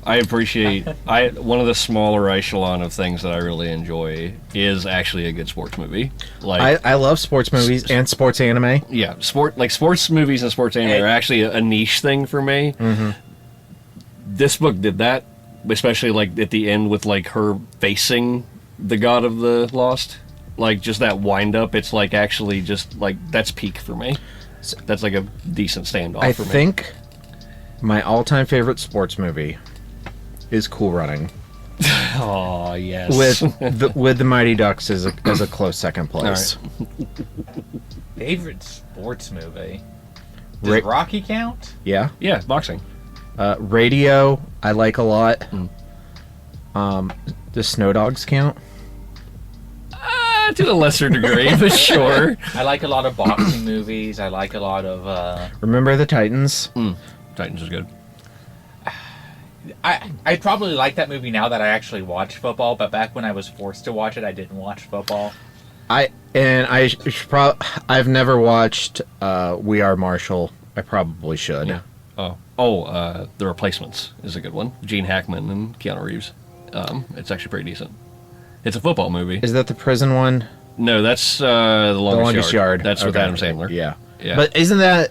I appreciate. One of the smaller echelon of things that I really enjoy is actually a good sports movie. Like I love sports movies and sports anime. Yeah, sports movies and sports anime are actually a niche thing for me. Mm-hmm. This book did that, especially like at the end with like her facing the god of the lost, like just that wind up. It's like actually just like that's peak for me. That's like a decent standoff for me. I think my all-time favorite sports movie is Cool Running. Oh yes, with the Mighty Ducks as a close second place. Right. Favorite sports movie? Does Rocky count? Yeah, boxing. Radio, I like a lot. Does Snow Dogs count? To a lesser degree, but sure. I like a lot of boxing movies. I like a lot of. Remember the Titans? Titans is good. I probably like that movie now that I actually watch football, but back when I was forced to watch it, I didn't watch football. I've never watched We Are Marshall. I probably should. Yeah. The Replacements is a good one. Gene Hackman and Keanu Reeves. It's actually pretty decent. It's a football movie. Is that the prison one? No, that's The Longest Yard. That's with Adam Sandler. Yeah. But isn't the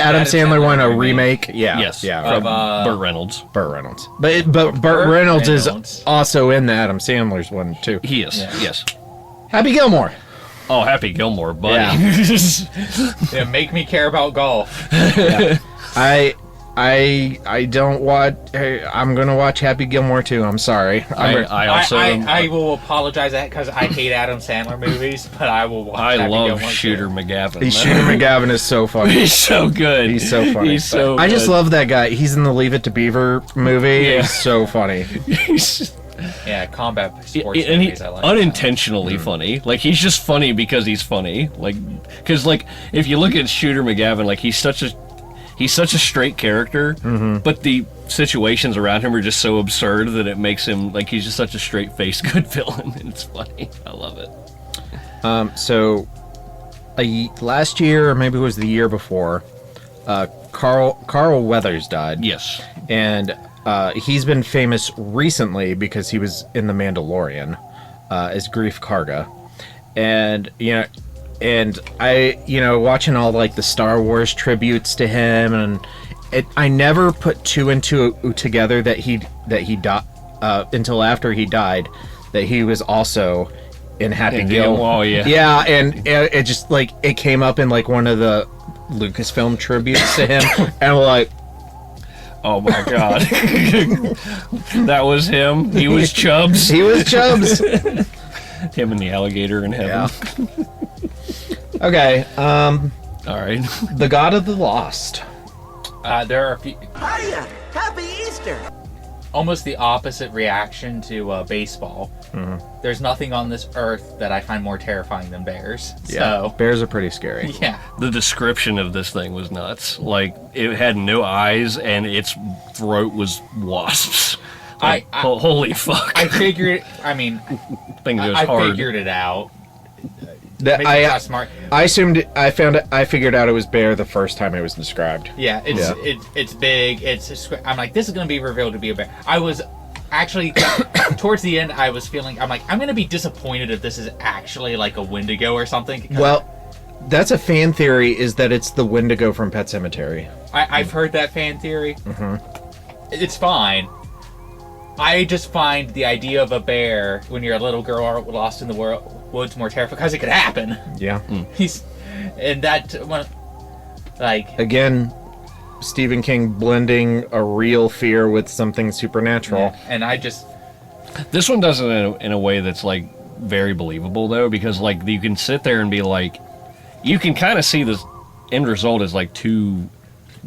Adam Sandler one a remake? Yeah. Yes. Yeah. From Burt Reynolds. Burt Reynolds. But Burt Reynolds is also in the Adam Sandler's one too. He is. Yeah. Yes. Happy Gilmore. Oh, Happy Gilmore, buddy. Yeah, make me care about golf. Yeah. I don't watch. I'm gonna watch Happy Gilmore too. I'm sorry. I will apologize because I hate Adam Sandler movies, but I will watch. I Happy love Gilmore Shooter too. McGavin. Shooter McGavin is so funny. He's so good. He's so funny. He's so. I just good. love that guy. He's in the Leave It to Beaver movie. Yeah. He's so funny. Yeah, combat sports and movies. I like unintentionally funny. Like he's just funny because he's funny. Like because like if you look at Shooter McGavin, like he's such a straight character, but the situations around him are just so absurd that it makes him like he's just such a straight-faced good villain, and it's funny. I love it. So last year, or maybe it was the year before, Carl Weathers died. Yes, and he's been famous recently because he was in The Mandalorian as Grief Karga, and And I, watching all like the Star Wars tributes to him, and I never put two and two together that he died until after he died, that he was also in Happy Gilmore. Oh yeah, yeah, and it just like it came up in like one of the Lucasfilm tributes to him, and we're like, oh my god, that was him. He was Chubbs. He was Chubbs. Him and the alligator in heaven. Yeah. Okay, all right. The God of the Lost. There are a few... Hiya! Happy Easter! Almost the opposite reaction to baseball. Mm-hmm. There's nothing on this earth that I find more terrifying than bears. Yeah, so, bears are pretty scary. Yeah. The description of this thing was nuts. Like, it had no eyes, and its throat was wasps. Like, holy fuck. I figured... I mean... Thing goes I hard. figured it out. Smart. I figured out it was bear the first time it was described. Yeah, it's big. I'm like, this is going to be revealed to be a bear. I was actually towards the end. I was feeling. I'm like, I'm going to be disappointed if this is actually like a Wendigo or something. Well, that's a fan theory. Is that it's the Wendigo from Pet Sematary? I've heard that fan theory. Mm-hmm. It's fine. I just find the idea of a bear when you're a little girl lost in the woods more terrifying because it could happen. Yeah. Again, Stephen King blending a real fear with something supernatural. Yeah, and this one does it in a way that's like very believable though, because like you can sit there and be like, you can kind of see the end result as like two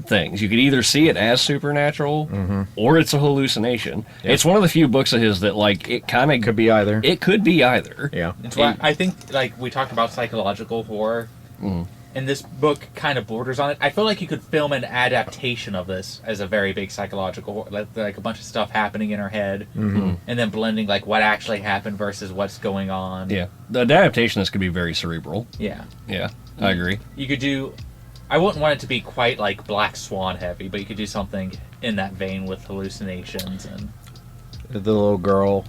things. You could either see it as supernatural or it's a hallucination. Yep. It's one of the few books of his that like it kind of could be either. It could be either. Yeah. That's why I think like we talked about psychological horror, and this book kind of borders on it. I feel like you could film an adaptation of this as a very big psychological horror, like a bunch of stuff happening in her head, and then blending like what actually happened versus what's going on. Yeah, the adaptation of this could be very cerebral. Yeah. Yeah, I agree. You could do. I wouldn't want it to be quite like Black Swan heavy, but you could do something in that vein with hallucinations and The little girl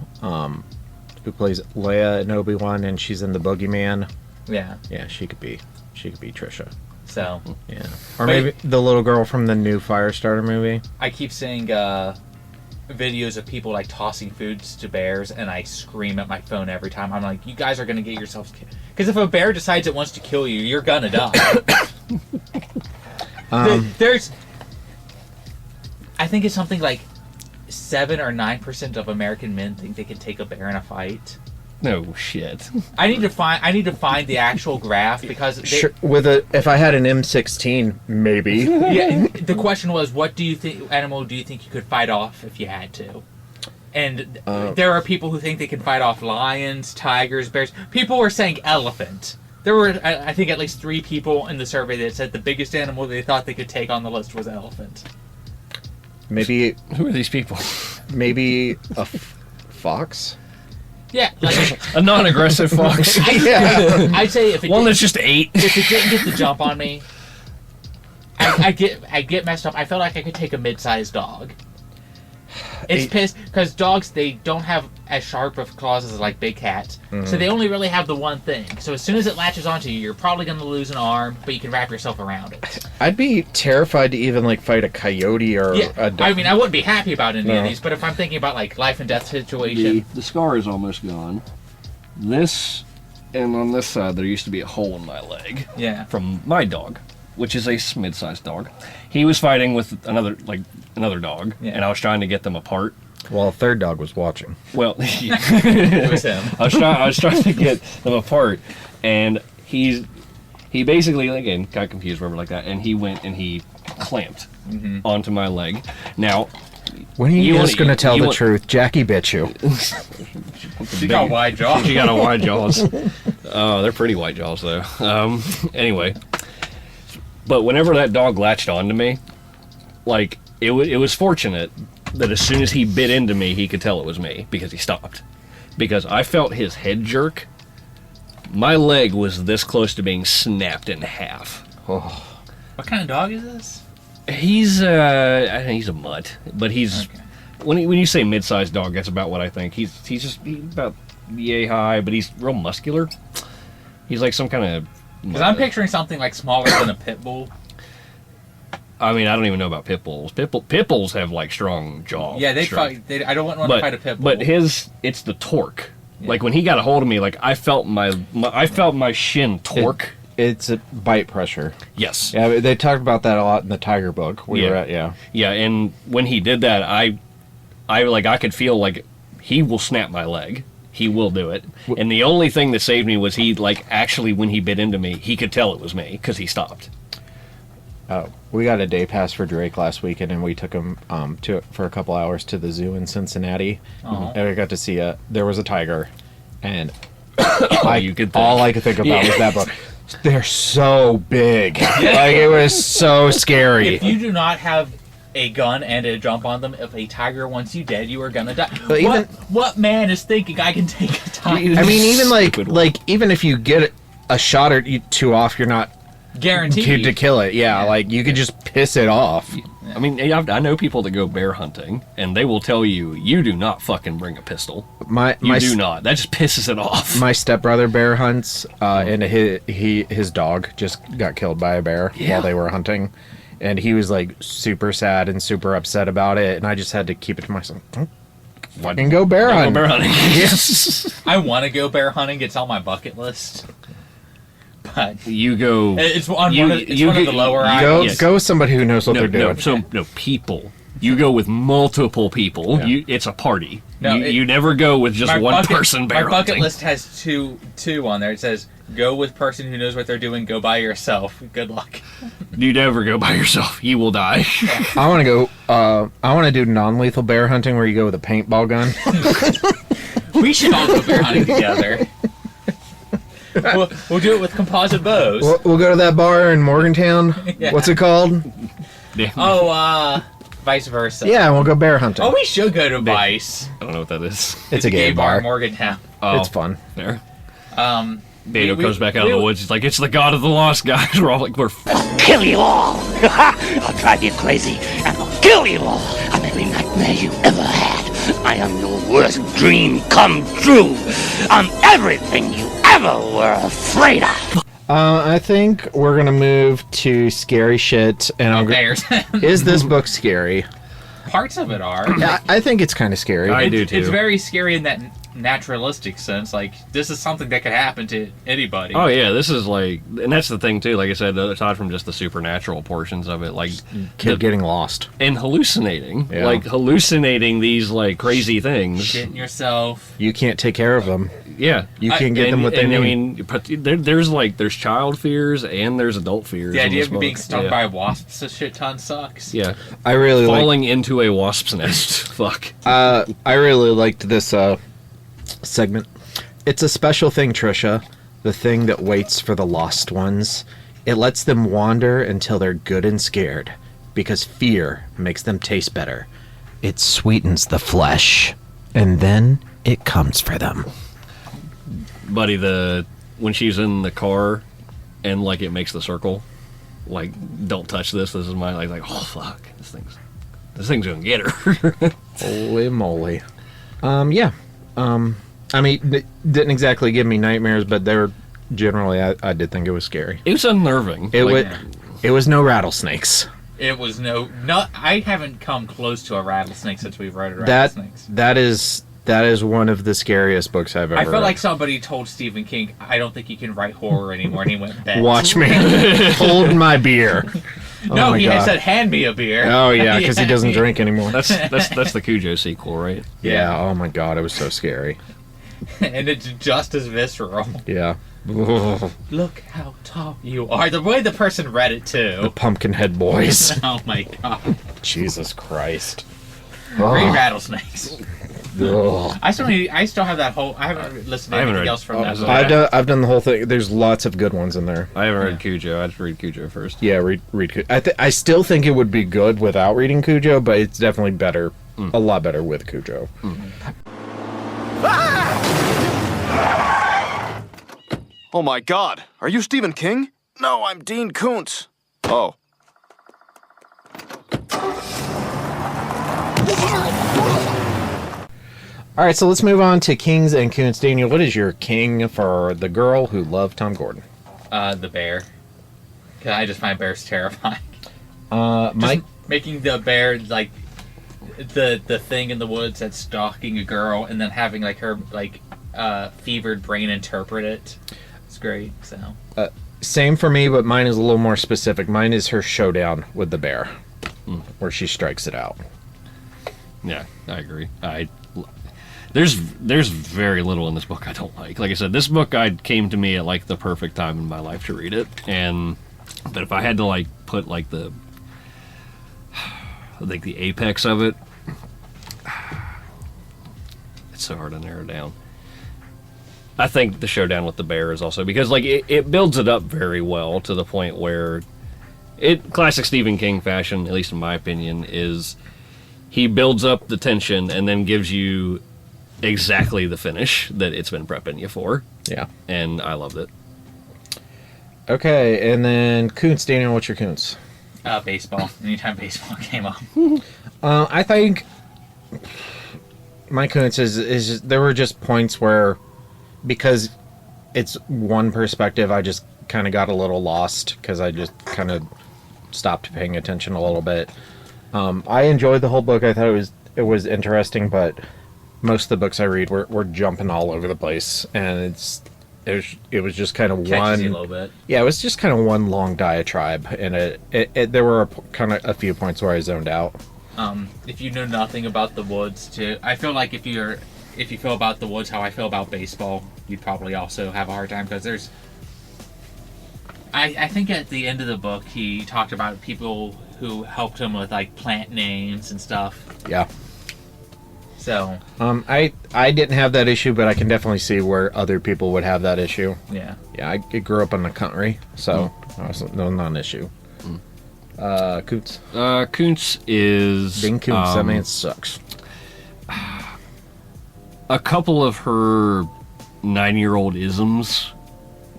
who plays Leia in Obi-Wan, and she's in the Boogeyman. yeah. Yeah, she could be Trisha. So Yeah, or maybe the little girl from the new Firestarter movie. I keep seeing videos of people like tossing foods to bears, and I scream at my phone every time. I'm like, you guys are gonna get yourselves killed. Because if a bear decides it wants to kill you, you're gonna die. There's, I think it's something like 7 or 9% of American men think they can take a bear in a fight. No shit. I need to find the actual graph because Sure, if I had an M16, maybe. yeah. The question was, what animal do you think you could fight off if you had to? And there are people who think they can fight off lions, tigers, bears. People were saying elephant. There were, I think, at least 3 people in the survey that said the biggest animal they thought they could take on the list was elephant. Maybe. Who are these people? Maybe a fox. Yeah, like, a non-aggressive fox. Yeah. I'd say if it one that's just 8. If it didn't get the jump on me, I get messed up. I felt like I could take a mid-sized dog. It's pissed because dogs, they don't have as sharp of claws as like big cats, so they only really have the one thing. So as soon as it latches onto you, you're probably going to lose an arm, but you can wrap yourself around it. I'd be terrified to even like fight a coyote or a dog. I mean, I wouldn't be happy about any of these, but if I'm thinking about like life and death situation, The scar is almost gone. This, and on this side, there used to be a hole in my leg. Yeah. From my dog, which is a mid-sized dog. He was fighting with another dog, and I was trying to get them apart. Well, a third dog was watching. Well, it was him. I was trying to get them apart, and he basically, again, got confused, whatever, like that, and he went and he clamped onto my leg. Now, when are you just going to tell the truth? Jackie bit you. She got wide jaws. She got a wide jaws. Oh, they're pretty wide jaws, though. Anyway, but whenever that dog latched onto me, like, it was fortunate that as soon as he bit into me, he could tell it was me, because he stopped. Because I felt his head jerk. My leg was this close to being snapped in half. Oh. What kind of dog is this? He's a mutt, but he's Okay. when you say mid-sized dog, that's about what I think. He's about yay high, but he's real muscular. He's like some kind of. Because I'm picturing something like smaller than a pit bull. I mean, I don't even know about pit bulls. Pit bulls have like strong jaws. Yeah, I don't want to fight a pit bull. But it's the torque. Yeah. Like when he got a hold of me, like I felt my shin torque. It's a bite pressure. Yes. Yeah, they talked about that a lot in the Tiger book. Yeah, and when he did that, I could feel like he will snap my leg. He will do it. And the only thing that saved me was he, like, actually when he bit into me, he could tell it was me because he stopped. Oh, we got a day pass for Drake last weekend, and we took him for a couple hours to the zoo in Cincinnati. Uh-huh. And we got to see there was a tiger, and all I could think about was that book. They're so big. Like, it was so scary. If you do not have a gun and a jump on them, if a tiger wants you dead, you are gonna die. But what man is thinking I can take a tiger? I mean, even even if you get a shot or two off, you're not guaranteed to kill it. Yeah, like you could just piss it off. I mean, I know people that go bear hunting, and they will tell you do not fucking bring a pistol. You do not. That just pisses it off. My stepbrother bear hunts, and his dog just got killed by a bear while they were hunting, and he was like super sad and super upset about it, and I just had to keep it to myself. Fucking go bear hunting. Go bear hunting. Yes. I want to go bear hunting. It's on my bucket list. But you go. It's one of the lower items. Go with somebody who knows what they're doing. No, people. You go with multiple people. Yeah. It's a party. No, you never go with just one person bear hunting. My bucket hunting. list has two on there. It says, go with person who knows what they're doing, go by yourself. Good luck. You never go by yourself. You will die. I want to go, I want to do non-lethal bear hunting where you go with a paintball gun. We should all go bear hunting together. We'll do it with composite bows. We'll go to that bar in Morgantown. Yeah. What's it called? Oh, Vice Versa. Yeah, and we'll go bear hunting. Oh, we should go to Vice. I don't know what that is. It's a gay bar in Morgantown. Oh, it's fun. There. Beto comes back out of the woods. He's like, it's the god of the lost, guys. We're all like, we're kill you all. I'll drive you crazy, and I'll kill you all. I'm every nightmare you ever had. I am your worst dream come true. I'm everything you ever were afraid of. I think we're gonna move to scary shit, and bears. Is this book scary? Parts of it are. I think it's kind of scary. I do too. It's very scary in that naturalistic sense. Like, this is something that could happen to anybody. Oh yeah, this is like, and that's the thing too. Like I said, aside from just the supernatural portions of it, like kid getting lost and hallucinating, Yeah. like hallucinating these like crazy things. Shitting yourself. You can't take care of them. Yeah, you can't get them what they need. I mean, but there's child fears and there's adult fears. The idea in this of being book. stung Yeah. by wasps a shit ton sucks. Yeah, I really falling into a wasp's nest. Fuck. I really liked this segment. It's a special thing, Trisha. The thing that waits for the lost ones. It lets them wander until they're good and scared, because fear makes them taste better. It sweetens the flesh, and then it comes for them. Buddy, when she's in the car and like it makes the circle, like, don't touch this. This is mine. Like oh fuck, this thing's gonna get her. Holy moly. Yeah. I mean, it didn't exactly give me nightmares, but they were generally, I did think it was scary. It was unnerving. It was no rattlesnakes. It was no. I haven't come close to a rattlesnake since we've read rattlesnakes. That is one of the scariest books I've ever read. I feel like somebody told Stephen King, I don't think you can write horror anymore, and he went, bet. Watch me. Hold my beer. No, he had said, hand me a beer. Oh, yeah, because he doesn't drink anymore. That's the Cujo sequel, right? Yeah, oh my god, it was so scary. And it's just as visceral. Yeah. Look how tall you are. The way the person read it, too. The Pumpkinhead Boys. Oh my god. Jesus Christ. Great rattlesnakes. Ugh. I still have that whole. I haven't listened to anything else from that. I've done the whole thing. There's lots of good ones in there. I haven't read Cujo. I'd read Cujo first. Yeah, read Cujo. I still think it would be good without reading Cujo, but it's definitely better, a lot better with Cujo. Oh my god, are you Stephen King? No, I'm Dean Koontz. Oh. Alright, so let's move on to Kings and Koontz. Daniel, what is your king for the girl who loved Tom Gordon? The bear. 'Cause I just find bears terrifying. Mike? Making the bear, like, the thing in the woods that's stalking a girl, and then having, like, her, like, fevered brain interpret it. It's great, so. Same for me, but mine is a little more specific. Mine is her showdown with the bear, where she strikes it out. Yeah, I agree. There's very little in this book I don't like. Like I said, this book came to me at like the perfect time in my life to read it, but if I had to like put like the apex of it, it's so hard to narrow down. I think the showdown with the bear is also because like it builds it up very well to the point where classic Stephen King fashion, at least in my opinion, is he builds up the tension and then gives you exactly the finish that it's been prepping you for. Yeah. And I loved it. Okay, and then Koontz. Daniel, what's your Koontz? Baseball. Anytime baseball came up. I think my Koontz is there were just points where, because it's one perspective, I just kind of got a little lost because I just kind of stopped paying attention a little bit. I enjoyed the whole book. I thought it was interesting, but most of the books I read were jumping all over the place, and it was just kind of Catches you a little bit. Yeah, it was just kind of one long diatribe, and there were kind of a few points where I zoned out. If you know nothing about the woods, too, I feel like if you feel about the woods how I feel about baseball, you'd probably also have a hard time because there's. I think at the end of the book he talked about people who helped him with like plant names and stuff. Yeah. So. I didn't have that issue, but I can definitely see where other people would have that issue. Yeah. Yeah, I grew up in the country, so no, not an issue. Koontz. Koontz is Being Koontz, that man sucks. A couple of her 9-year-old isms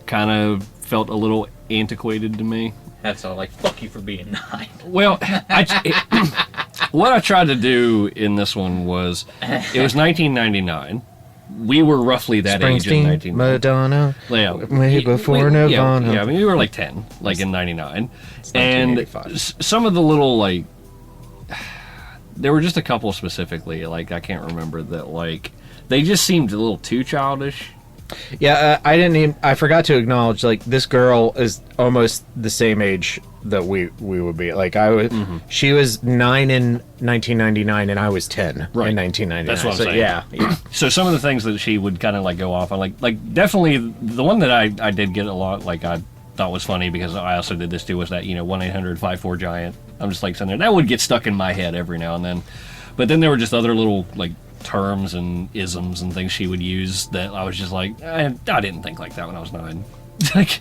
kind of felt a little antiquated to me. That's all like, fuck you for being 9. Well, what I tried to do in this one was, it was 1999. We were roughly that age in 1999. Madonna, yeah, way before Nirvana. Yeah, I mean, we were like 10, like in 99. And some of the little, like, there were just a couple specifically, like, I can't remember that, like, they just seemed a little too childish. Yeah, I forgot to acknowledge, like, this girl is almost the same age that we would be. Like, she was 9 in 1999, and I was 10 in 1999. That's what I'm saying. Yeah. So some of the things that she would kind of, like, go off on, like definitely the one that I did get a lot, like, I thought was funny, because I also did this too, was that, 1-800-54-GIANT. I'm just, like, sitting there. That would get stuck in my head every now and then. But then there were just other little, like, terms and isms and things she would use that I was just like, I didn't think like that when I was 9. Like,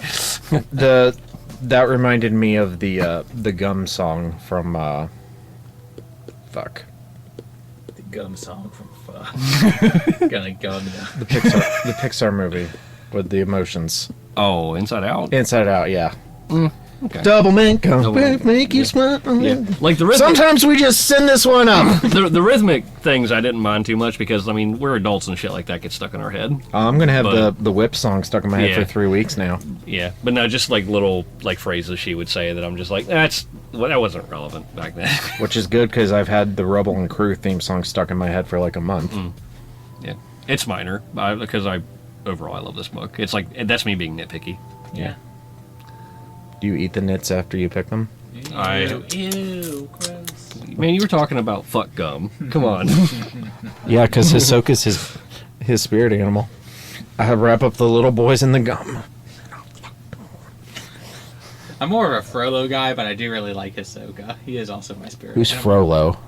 that reminded me of the Gum song from fuck. The Gum song from fuck. Gonna go the Pixar movie with the emotions. Oh, Inside Out. Inside Out, yeah. Okay. Double mint comes make you smile. Yeah. Like the rhythmic, sometimes we just send this one up. the rhythmic things I didn't mind too much, because I mean, we're adults and shit like that gets stuck in our head. I'm gonna have the whip song stuck in my head for 3 weeks now. Yeah, but no, just like little like phrases she would say that I'm just like, that wasn't relevant back then. Which is good, because I've had the Rebel and Crew theme song stuck in my head for like a month. Yeah, it's minor because overall I love this book. It's like, that's me being nitpicky. Yeah. Do you eat the nits after you pick them? Ew, gross. Man, you were talking about fuck gum. Come on. Yeah, because Hisoka's his spirit animal. I wrap up the little boys in the gum. I'm more of a Frollo guy, but I do really like Hisoka. He is also my spirit. Who's animal. Frollo?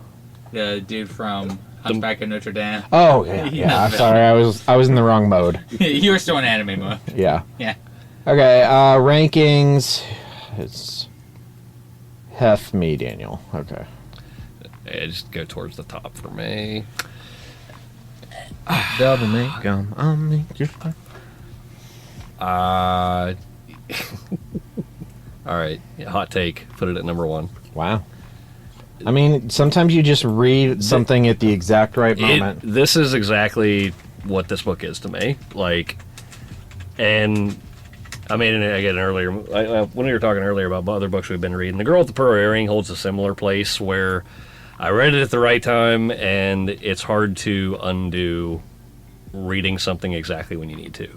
The dude from Hunchback of Notre Dame. Oh, yeah. Sorry, I was in the wrong mode. You were still in anime mode. Yeah. Yeah. Okay, rankings. It's Hef, me, Daniel. Okay. Yeah, just go towards the top for me. Double make gum. I'll make you fun. All right. Hot take. Put it at number 1. Wow. I mean, sometimes you just read something at the exact right moment. This is exactly what this book is to me. Like, and I made it again earlier. When we were talking earlier about other books we've been reading, The Girl with the Pearl Earring holds a similar place, where I read it at the right time, and it's hard to undo reading something exactly when you need to.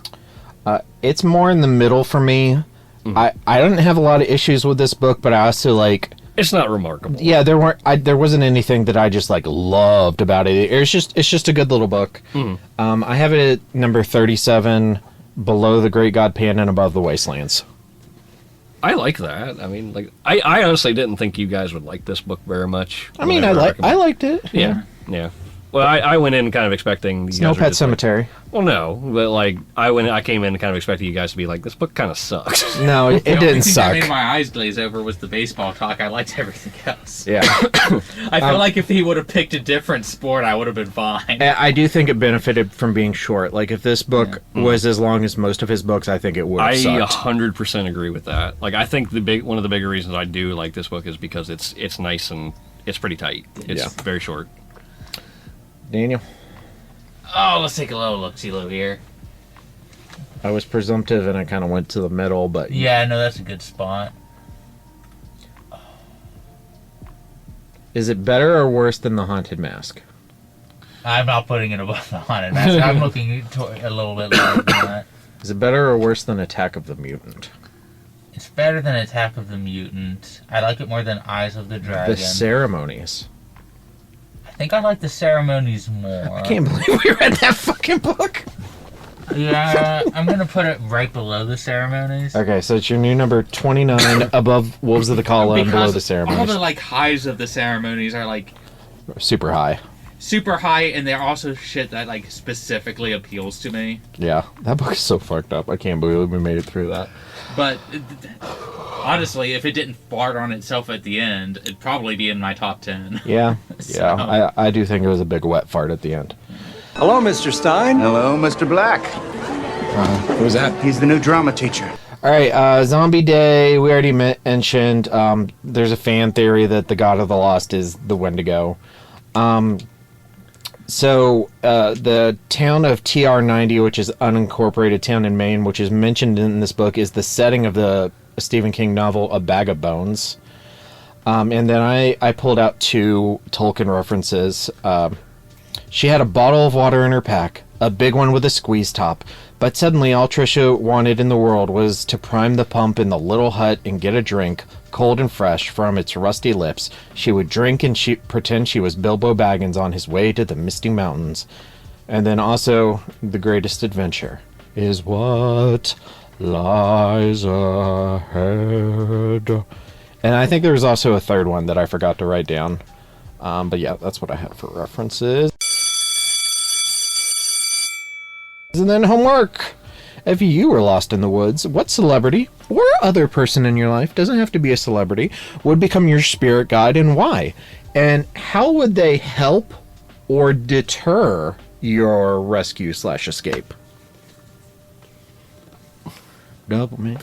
It's more in the middle for me. I didn't have a lot of issues with this book, but I also like... It's not remarkable. Yeah, there wasn't anything that I just like loved about it. It's just a good little book. I have it at number 37, below The Great God Pan and above The Wastelands. I like that. I mean, like, I honestly didn't think you guys would like this book very much. I mean, I liked it. Yeah. Well, I went in kind of expecting... Snow Pet Cemetery. Well, no, but like, I came in kind of expecting you guys to be like, this book kind of sucks. No, it didn't suck. The only thing that made my eyes glaze over was the baseball talk. I liked everything else. Yeah. I feel like if he would have picked a different sport, I would have been fine. I do think it benefited from being short. Like, if this book was as long as most of his books, I think it would have sucked. 100% agree with that. Like, I think one of the bigger reasons I do like this book is because it's nice and it's pretty tight. It's very short. Daniel? Oh, let's take a little look-see-lo here. I was presumptive and I kind of went to the middle, but... Yeah, no, that's a good spot. Is it better or worse than The Haunted Mask? I'm not putting it above The Haunted Mask. I'm looking a little bit lower than that. Is it better or worse than Attack of the Mutant? It's better than Attack of the Mutant. I like it more than Eyes of the Dragon. The Ceremonies. I think I like The Ceremonies more. I can't believe we read that fucking book. Yeah, I'm going to put it right below The Ceremonies. Okay, so it's your new number 29, above Wolves of the Calla and below The Ceremonies. All the like highs of The Ceremonies are like... super high. Super high, and they're also shit that like specifically appeals to me. Yeah, that book is so fucked up. I can't believe we made it through that. But... honestly, if it didn't fart on itself at the end, it'd probably be in my top 10. Yeah, yeah. I do think it was a big wet fart at the end. Hello, Mr. Stein. Hello, Mr. Black. Who's that? He's the new drama teacher. All right, Zombie Day, we already mentioned. There's a fan theory that the God of the Lost is the Wendigo. So the town of TR90, which is unincorporated town in Maine, which is mentioned in this book, is the setting of the Stephen King novel A Bag of Bones. And then I pulled out 2 Tolkien references. She had a bottle of water in her pack, a big one with a squeeze top, but suddenly all Trisha wanted in the world was to prime the pump in the little hut and get a drink, cold and fresh, from its rusty lips. She would drink and pretend she was Bilbo Baggins on his way to the misty mountains. And then also, the greatest adventure is what lies ahead. And I think there was also a third one that I forgot to write down. But yeah, that's what I had for references. And then homework. If you were lost in the woods, what celebrity or other person in your life, doesn't have to be a celebrity, would become your spirit guide and why? And how would they help or deter your rescue/escape? Double me.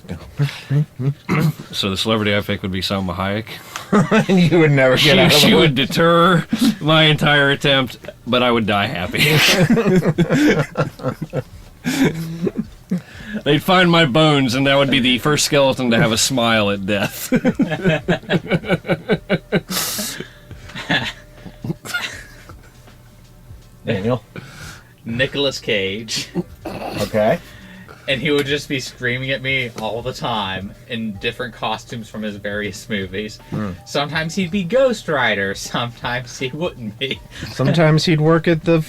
So the celebrity I pick would be Salma Hayek. And you would never get out of the She woods. would deter my entire attempt, but I would die happy. They'd find my bones, and that would be the first skeleton to have a smile at death. Daniel? Nicolas Cage. Okay. And he would just be screaming at me all the time in different costumes from his various movies. Sometimes he'd be Ghost Rider, sometimes he wouldn't be. Sometimes he'd work at the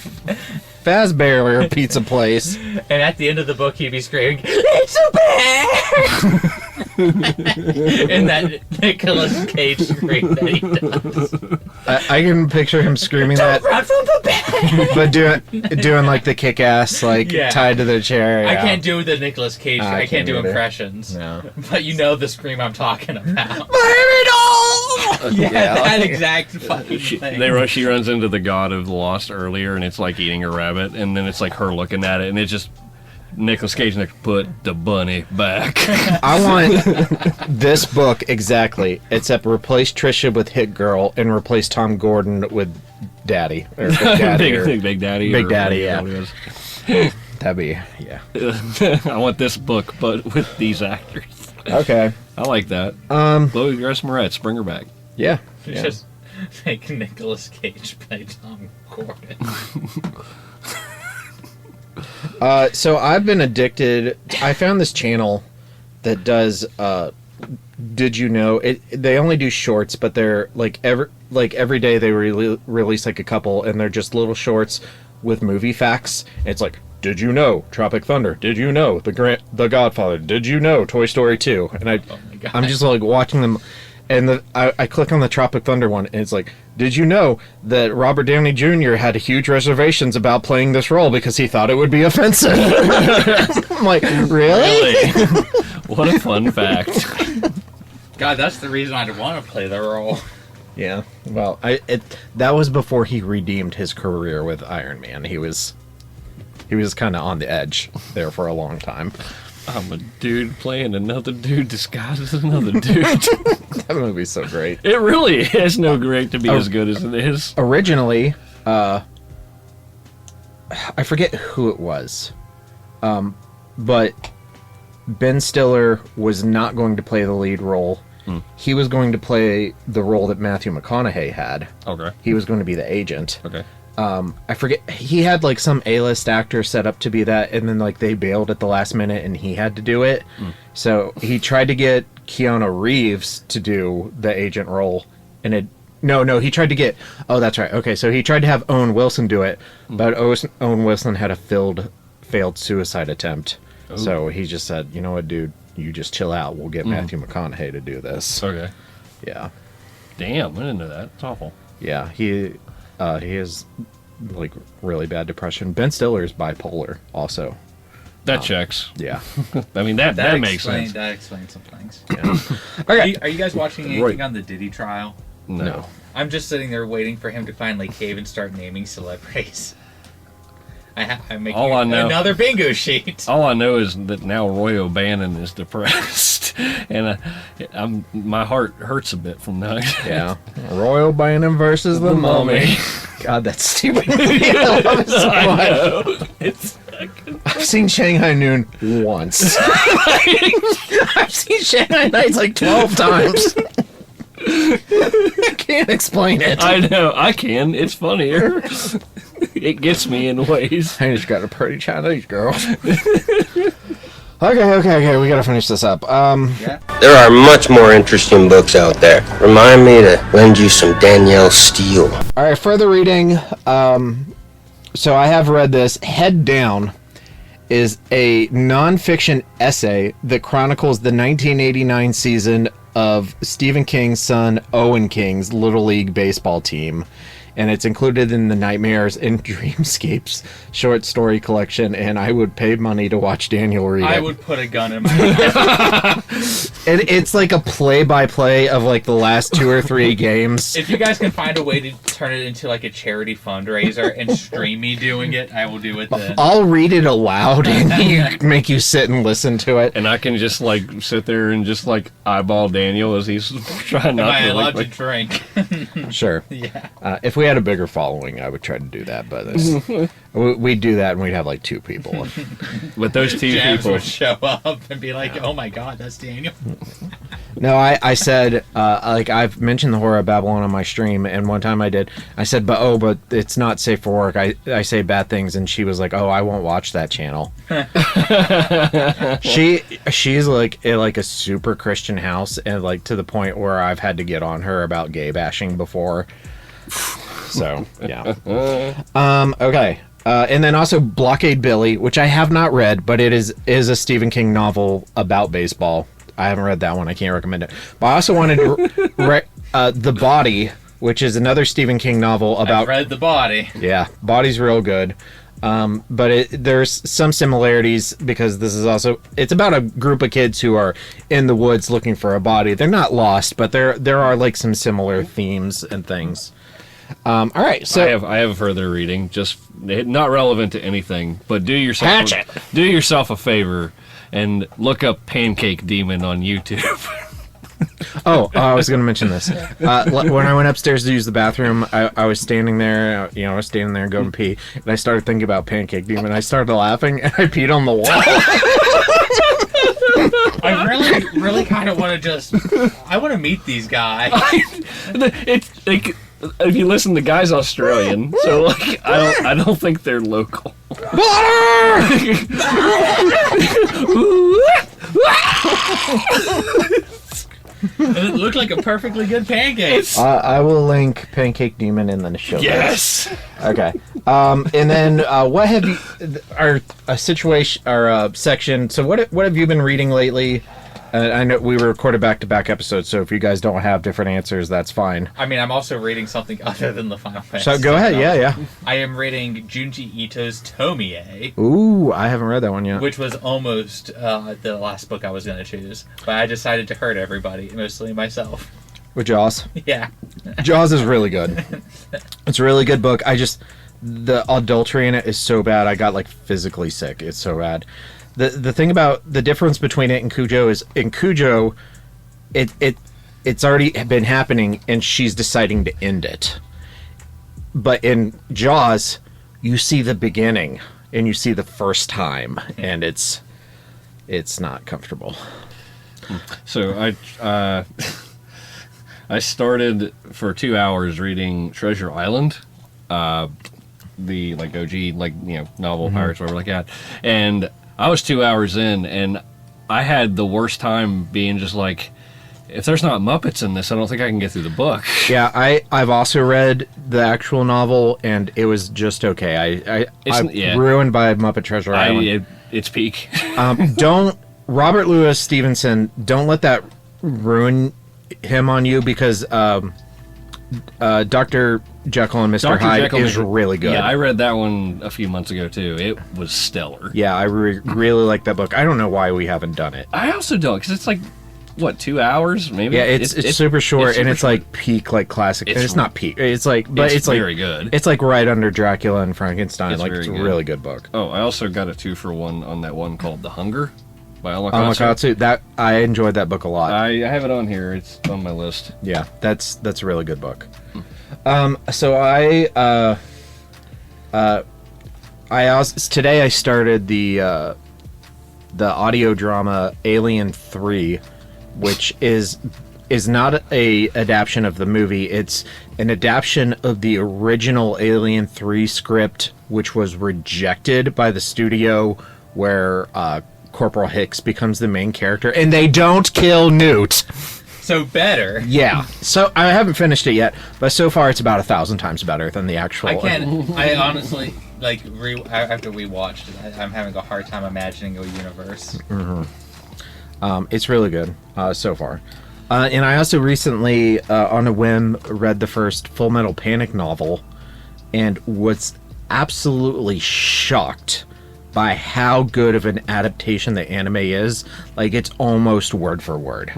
Fazbear pizza place. And at the end of the book, he'd be screaming, "It's a bear!" In that Nicolas Cage scream that he does. I can picture him screaming Don't that, run from the bear! but doing like the kick-ass, like Yeah. tied to the chair. I yeah. can't do the Nicolas Cage. I can't do either. impressions. No. But you know the scream I'm talking about. Yeah. That exact fucking thing. She runs into the God of the Lost earlier, and it's like eating a rabbit, and then it's like her looking at it, and it's just Nicolas Cage put the bunny back. I want this book exactly, except replace Trisha with Hit Girl and replace Tom Gordon with Daddy. Or Big Daddy. Big Daddy. Big or Daddy, whatever yeah. it is. That'd be, yeah. I want this book, but with these actors. Okay. I like that. Chloe Grace Moretz, bring her back. Yeah. Just make Nicolas Cage play Tom Gordon. So I've been addicted. I found this channel that does. Did you know? They only do shorts, but they're like every day they release like a couple, and they're just little shorts with movie facts. It's like, did you know Tropic Thunder? Did you know The Godfather? Did you know Toy Story 2? And I'm just like watching them, and I click on the Tropic Thunder one, and it's like, did you know that Robert Downey Jr. had huge reservations about playing this role because he thought it would be offensive? I'm like, really? What a fun fact. God, that's the reason I'd want to play the role. Yeah. Well, that was before he redeemed his career with Iron Man. He was kind of on the edge there for a long time. I'm a dude playing another dude disguised as another dude. That movie's so great. It really is no great to be as good as it is. Originally, I forget who it was, but Ben Stiller was not going to play the lead role. He was going to play the role that Matthew McConaughey had. Okay. He was going to be the agent. Okay. I forget, he had like some A-list actor set up to be that, and then like they bailed at the last minute and he had to do it. So he tried to get Keanu Reeves to do the agent role, and he tried to get, oh that's right, okay, so he tried to have Owen Wilson do it, but Owen Wilson had a failed suicide attempt. Ooh. So he just said, you know what, dude, you just chill out, we'll get Matthew McConaughey to do this. Okay. Yeah. Damn, I didn't know that. It's awful. Yeah, he has like really bad depression. Ben Stiller is bipolar also. That checks. Yeah. I mean, that makes sense. That explains some things. Yeah. Okay. Are you guys watching anything on the Diddy trial? No. I'm just sitting there waiting for him to finally cave and start naming celebrities. I'm making All I know- another bingo sheet. All I know is that now Roy O'Bannon is depressed, and my heart hurts a bit from that. Yeah. Roy O'Bannon versus the Mummy. God, that's stupid movie. I love it so much. I know. It's I've seen Shanghai Noon once. I've seen Shanghai Nights like 12 times. I can't explain it. I know. I can. It's funnier. It gets me in ways. I just got a pretty Chinese girl. Okay. We gotta finish this up. There are much more interesting books out there. Remind me to lend you some Danielle Steele. All right, further reading. So I have read this. Head Down is a nonfiction essay that chronicles the 1989 season of Stephen King's son Owen King's Little League baseball team. And it's included in the Nightmares and Dreamscapes short story collection, and I would pay money to watch Daniel read it. I would put a gun in my head. It's like a play-by-play of like the last 2 or 3 games. If you guys can find a way to turn it into like a charity fundraiser and stream me doing it, I will do it then. I'll read it aloud and make you sit and listen to it. And I can just like sit there and just like eyeball Daniel as he's trying not Am I to allowed like, to drink? Sure. Yeah. If we had a bigger following, I would try to do that, but we'd do that and we'd have like 2 people. But those 2 Jams people would show up and be like, "Oh my God, that's Daniel." No, I said, like, I've mentioned the Horror of Babylon on my stream, and one time I did. I said, but it's not safe for work. I say bad things, and she was like, "Oh, I won't watch that channel." She's like in like a super Christian house, and like to the point where I've had to get on her about gay bashing before. So yeah. Okay. And then also Blockade Billy, which I have not read, but it is a Stephen King novel about baseball. I haven't read that one. I can't recommend it. But I also wanted to The Body, which is another Stephen King novel about... I've read The Body. Yeah, Body's real good. But there's some similarities because this is also... It's about a group of kids who are in the woods looking for a body. They're not lost, but there are like some similar themes and things. All right, so... I have further reading, just not relevant to anything, but do yourself a favor and look up Pancake Demon on YouTube. I was going to mention this. When I went upstairs to use the bathroom, I was standing there, I was standing there going to pee, and I started thinking about Pancake Demon. I started laughing, and I peed on the wall. I really kind of want to I want to meet these guys. It's like, if you listen, the guy's Australian, so like I don't think they're local. It looked like a perfectly good pancake. I will link Pancake Demon in the show. Yes. Okay. And then what have you our section? So what have you been reading lately? I know we recorded back-to-back episodes, so if you guys don't have different answers, that's fine. I mean, I'm also reading something other than the Final Fantasy. So go ahead, yeah. I am reading Junji Ito's Tomie. Ooh, I haven't read that one yet. Which was almost the last book I was going to choose, but I decided to hurt everybody, mostly myself. With Jaws? Yeah. Jaws is really good. It's a really good book. The adultery in it is so bad, I got like physically sick. It's so bad. The thing about the difference between it and Cujo is in Cujo, it's already been happening and she's deciding to end it. But in Jaws, you see the beginning and you see the first time, and it's not comfortable. So I started for 2 hours reading Treasure Island, the like OG novel Pirates, whatever like that, and I was 2 hours in, and I had the worst time being just like, if there's not Muppets in this, I don't think I can get through the book. Yeah, I've also read the actual novel, and it was just okay. I'm ruined by Muppet Treasure Island. It's peak. Robert Louis Stevenson, don't let that ruin him on you, because Dr. Jekyll and Mr. Hyde is really good. Yeah, I read that one a few months ago, too. It was stellar. Yeah, I really like that book. I don't know why we haven't done it. I also don't, because it's like what, 2 hours? Maybe. Yeah, it's super short, and it's like peak like classic. It's not peak. It's like, but it's like very good. It's like right under Dracula and Frankenstein. It's a really good book. Oh, I also got a 2-for-1 on that one called The Hunger by Amakatsu. Amakatsu. That I enjoyed that book a lot. I have it on here. It's on my list. Yeah, that's a really good book. So I also today I started the audio drama Alien 3, which is not a adaptation of the movie. It's an adaptation of the original Alien 3 script, which was rejected by the studio, where Corporal Hicks becomes the main character, and they don't kill Newt. So better. Yeah. So I haven't finished it yet, but so far it's about 1,000 times better than the actual. I honestly after we watched it, I'm having a hard time imagining a universe. Mm-hmm. It's really good so far. And I also recently, on a whim, read the first Full Metal Panic novel, and was absolutely shocked by how good of an adaptation the anime is. Like, it's almost word for word.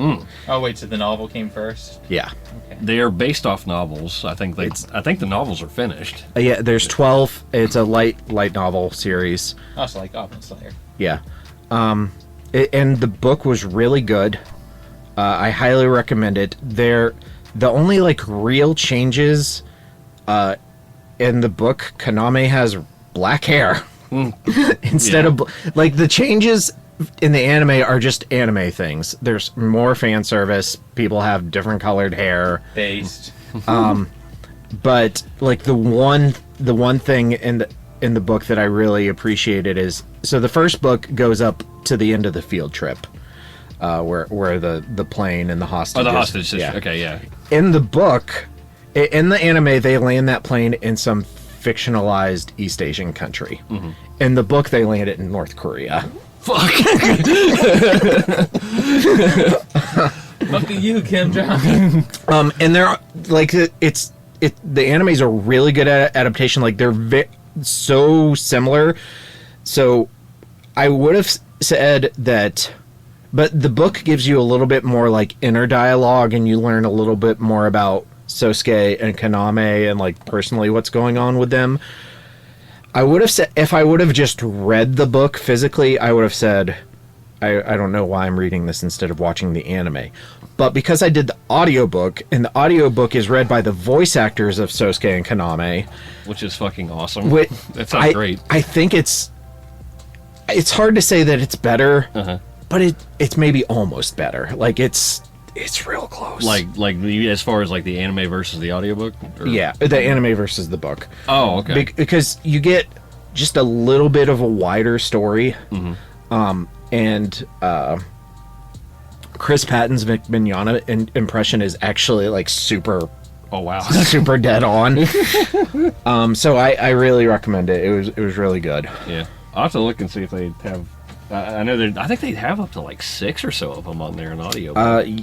Oh wait, so the novel came first? Yeah. Okay. They are based off novels. I think the novels are finished. Yeah, there's 12. It's a light novel series. Oh, so like Goblin Slayer. Yeah. And the book was really good. I highly recommend it. The only like real changes in the book, Kaname has black hair. Instead of like, the changes in the anime are just anime things. There's more fan service. People have different colored hair. Based. But like the one thing in the book that I really appreciated is, so the first book goes up to the end of the field trip, where the plane and the hostage. Oh, the hostage. Yeah. Okay, yeah. In the book, in the anime, they land that plane in some fictionalized East Asian country. Mm-hmm. In the book, they land it in North Korea. Fuck. Fuck you, Kim Jong. And they're like, the animes are really good at adaptation. Like, they're so similar. So I would have said that, but the book gives you a little bit more like inner dialogue, and you learn a little bit more about Sosuke and Kaname and like personally what's going on with them. I would have said, if I would have just read the book physically, I would have said, I don't know why I'm reading this instead of watching the anime. But because I did the audiobook, and the audiobook is read by the voice actors of Sosuke and Kaname, which is fucking awesome. That sounds great. I think it's hard to say that it's better, but it's maybe almost better. Like, it's real close. Like as far as like the anime versus the audiobook? Or? Yeah, the anime versus the book. Oh, okay. Because you get just a little bit of a wider story. And Chris Patton's Mignogna impression is actually like super. Oh wow, super dead on. So I really recommend it. It was really good. Yeah, I'll have to look and see if they have. I know I think they have up to like 6 or so of them on there in audio.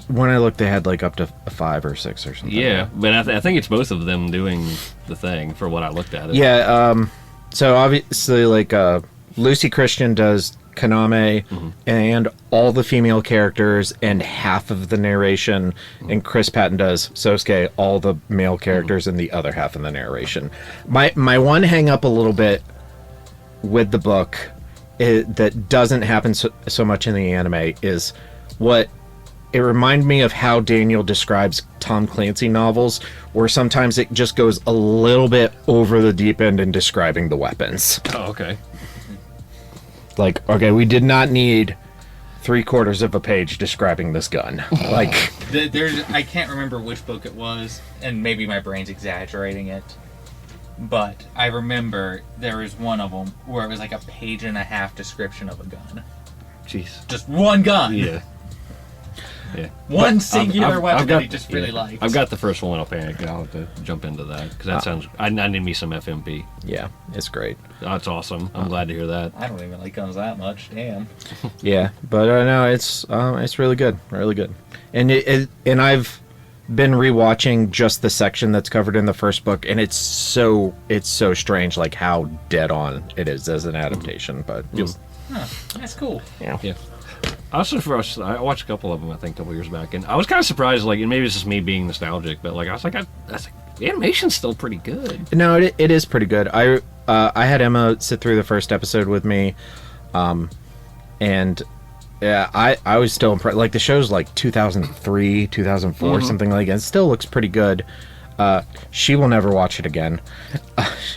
When I looked, they had like up to 5 or 6 or something. Yeah, but I think it's both of them doing the thing for what I looked at. Yeah. So obviously, like Lucy Christian does Kaname and all the female characters and half of the narration, and Chris Patton does Sosuke, all the male characters and the other half of the narration. My one hang up a little bit with the book that doesn't happen so much in the anime is what it reminded me of how Daniel describes Tom Clancy novels, where sometimes it just goes a little bit over the deep end in describing the weapons. Oh, okay. Like, okay, we did not need 3/4 of a page describing this gun. Like, I can't remember which book it was, and maybe my brain's exaggerating it, but I remember there was one of them where it was like a 1.5-page description of a gun. Jeez. Just one gun. Yeah. Yeah. One singular weapon that he just really liked. I've got the first one. I'll panic. I'll have to jump into that because that sounds. I need me some FMP. Yeah, it's great. That's awesome. I'm glad to hear that. I don't even like guns that much. Damn. Yeah, but no, it's really good, really good, and and I've been rewatching just the section that's covered in the first book, and it's so strange, like how dead on it is as an adaptation. But Huh, that's cool. Yeah. I was surprised. I watched a couple of them, I think, a couple years back, and I was kind of surprised. Like, and maybe it's just me being nostalgic, but like, I was like, the animation's still pretty good. No, it is pretty good. I had Emma sit through the first episode with me, and yeah, I was still impressed. Like, the show's like 2003, 2004, something like that. It still looks pretty good. She will never watch it again.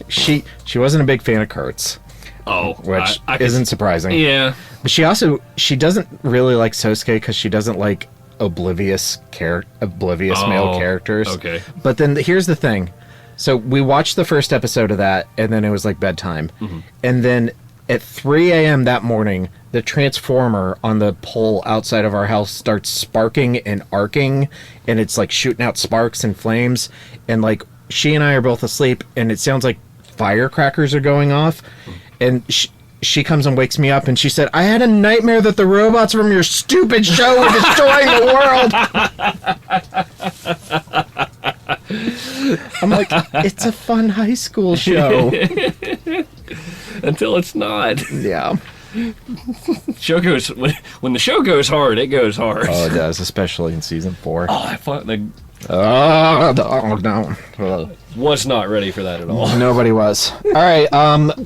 She wasn't a big fan of Koontz. Oh, which isn't surprising. Yeah, but she doesn't really like Sosuke because she doesn't like oblivious male characters. Okay. But then here's the thing. So we watched the first episode of that, and then it was like bedtime. And then at 3 a.m. that morning, the transformer on the pole outside of our house starts sparking and arcing, and it's like shooting out sparks and flames. And like, she and I are both asleep, and it sounds like firecrackers are going off. And she comes and wakes me up, and she said, I had a nightmare that the robots from your stupid show were destroying the world. I'm like, it's a fun high school show. Until it's not. Yeah. Show goes when the show goes hard, it goes hard. Oh, it does, especially in season 4. Oh, I thought no. Was not ready for that at all. Nobody was. All right,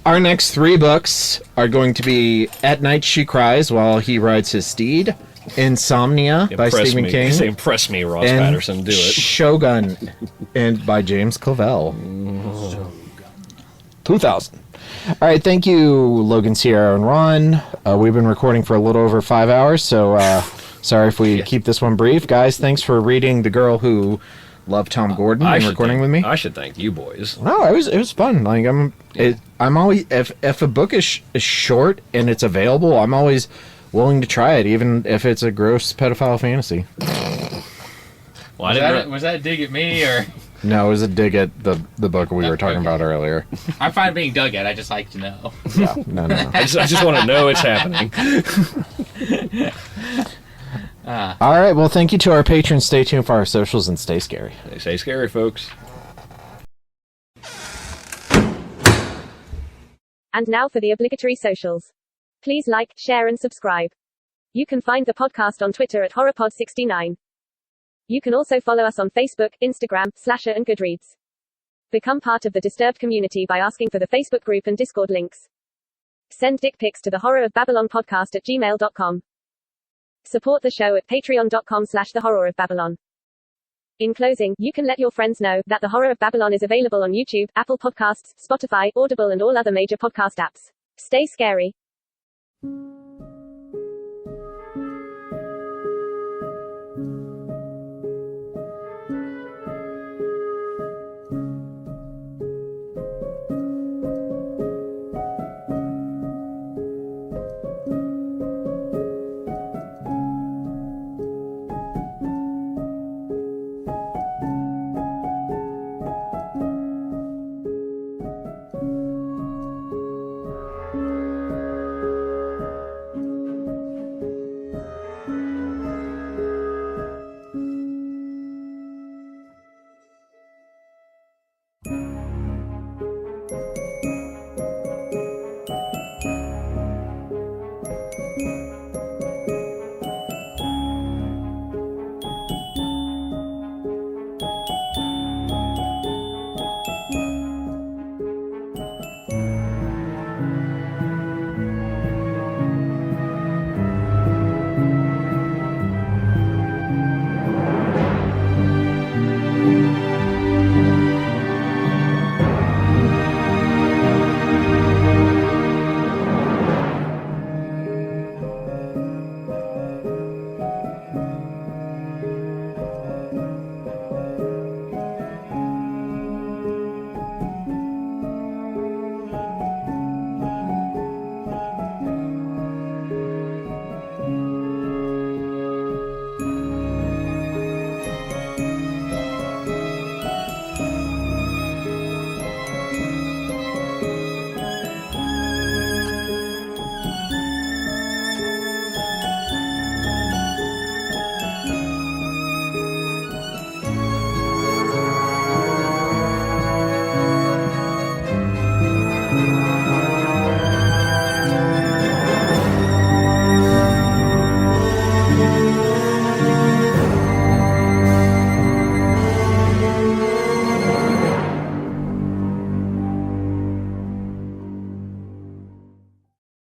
our next 3 books are going to be At Night She Cries While He Rides His Steed, Insomnia by Stephen King. Impress me, Ross Patterson. Do it. Shogun and by James Clavell. 2000. All right, thank you, Logan, Sierra, and Ron. We've been recording for a little over 5 hours, so sorry if we keep this one brief. Guys, thanks for reading The Girl Who Loved Tom Gordon and recording with me. I should thank you boys. No, it was fun. Like, I'm always, if a book is short and it's available, I'm always willing to try it, even if it's a gross pedophile fantasy. Well, was that a dig at me, or? No, it was a dig at the book we were talking about earlier. I'm fine being dug at. I just like to know. Yeah, no. I just want to know it's happening. All right, well, thank you to our patrons. Stay tuned for our socials and stay scary. Stay scary, folks. And now for the obligatory socials. Please like, share, and subscribe. You can find the podcast on Twitter at HorrorPod69. You can also follow us on Facebook, Instagram, Slasher, and Goodreads. Become part of the Disturbed community by asking for the Facebook group and Discord links. Send dick pics to the Horror of Babylon podcast at gmail.com. Support the show at patreon.com/thehorrorofbabylon. In closing, you can let your friends know that The Horror of Babylon is available on YouTube, Apple Podcasts, Spotify, Audible, and all other major podcast apps. Stay scary.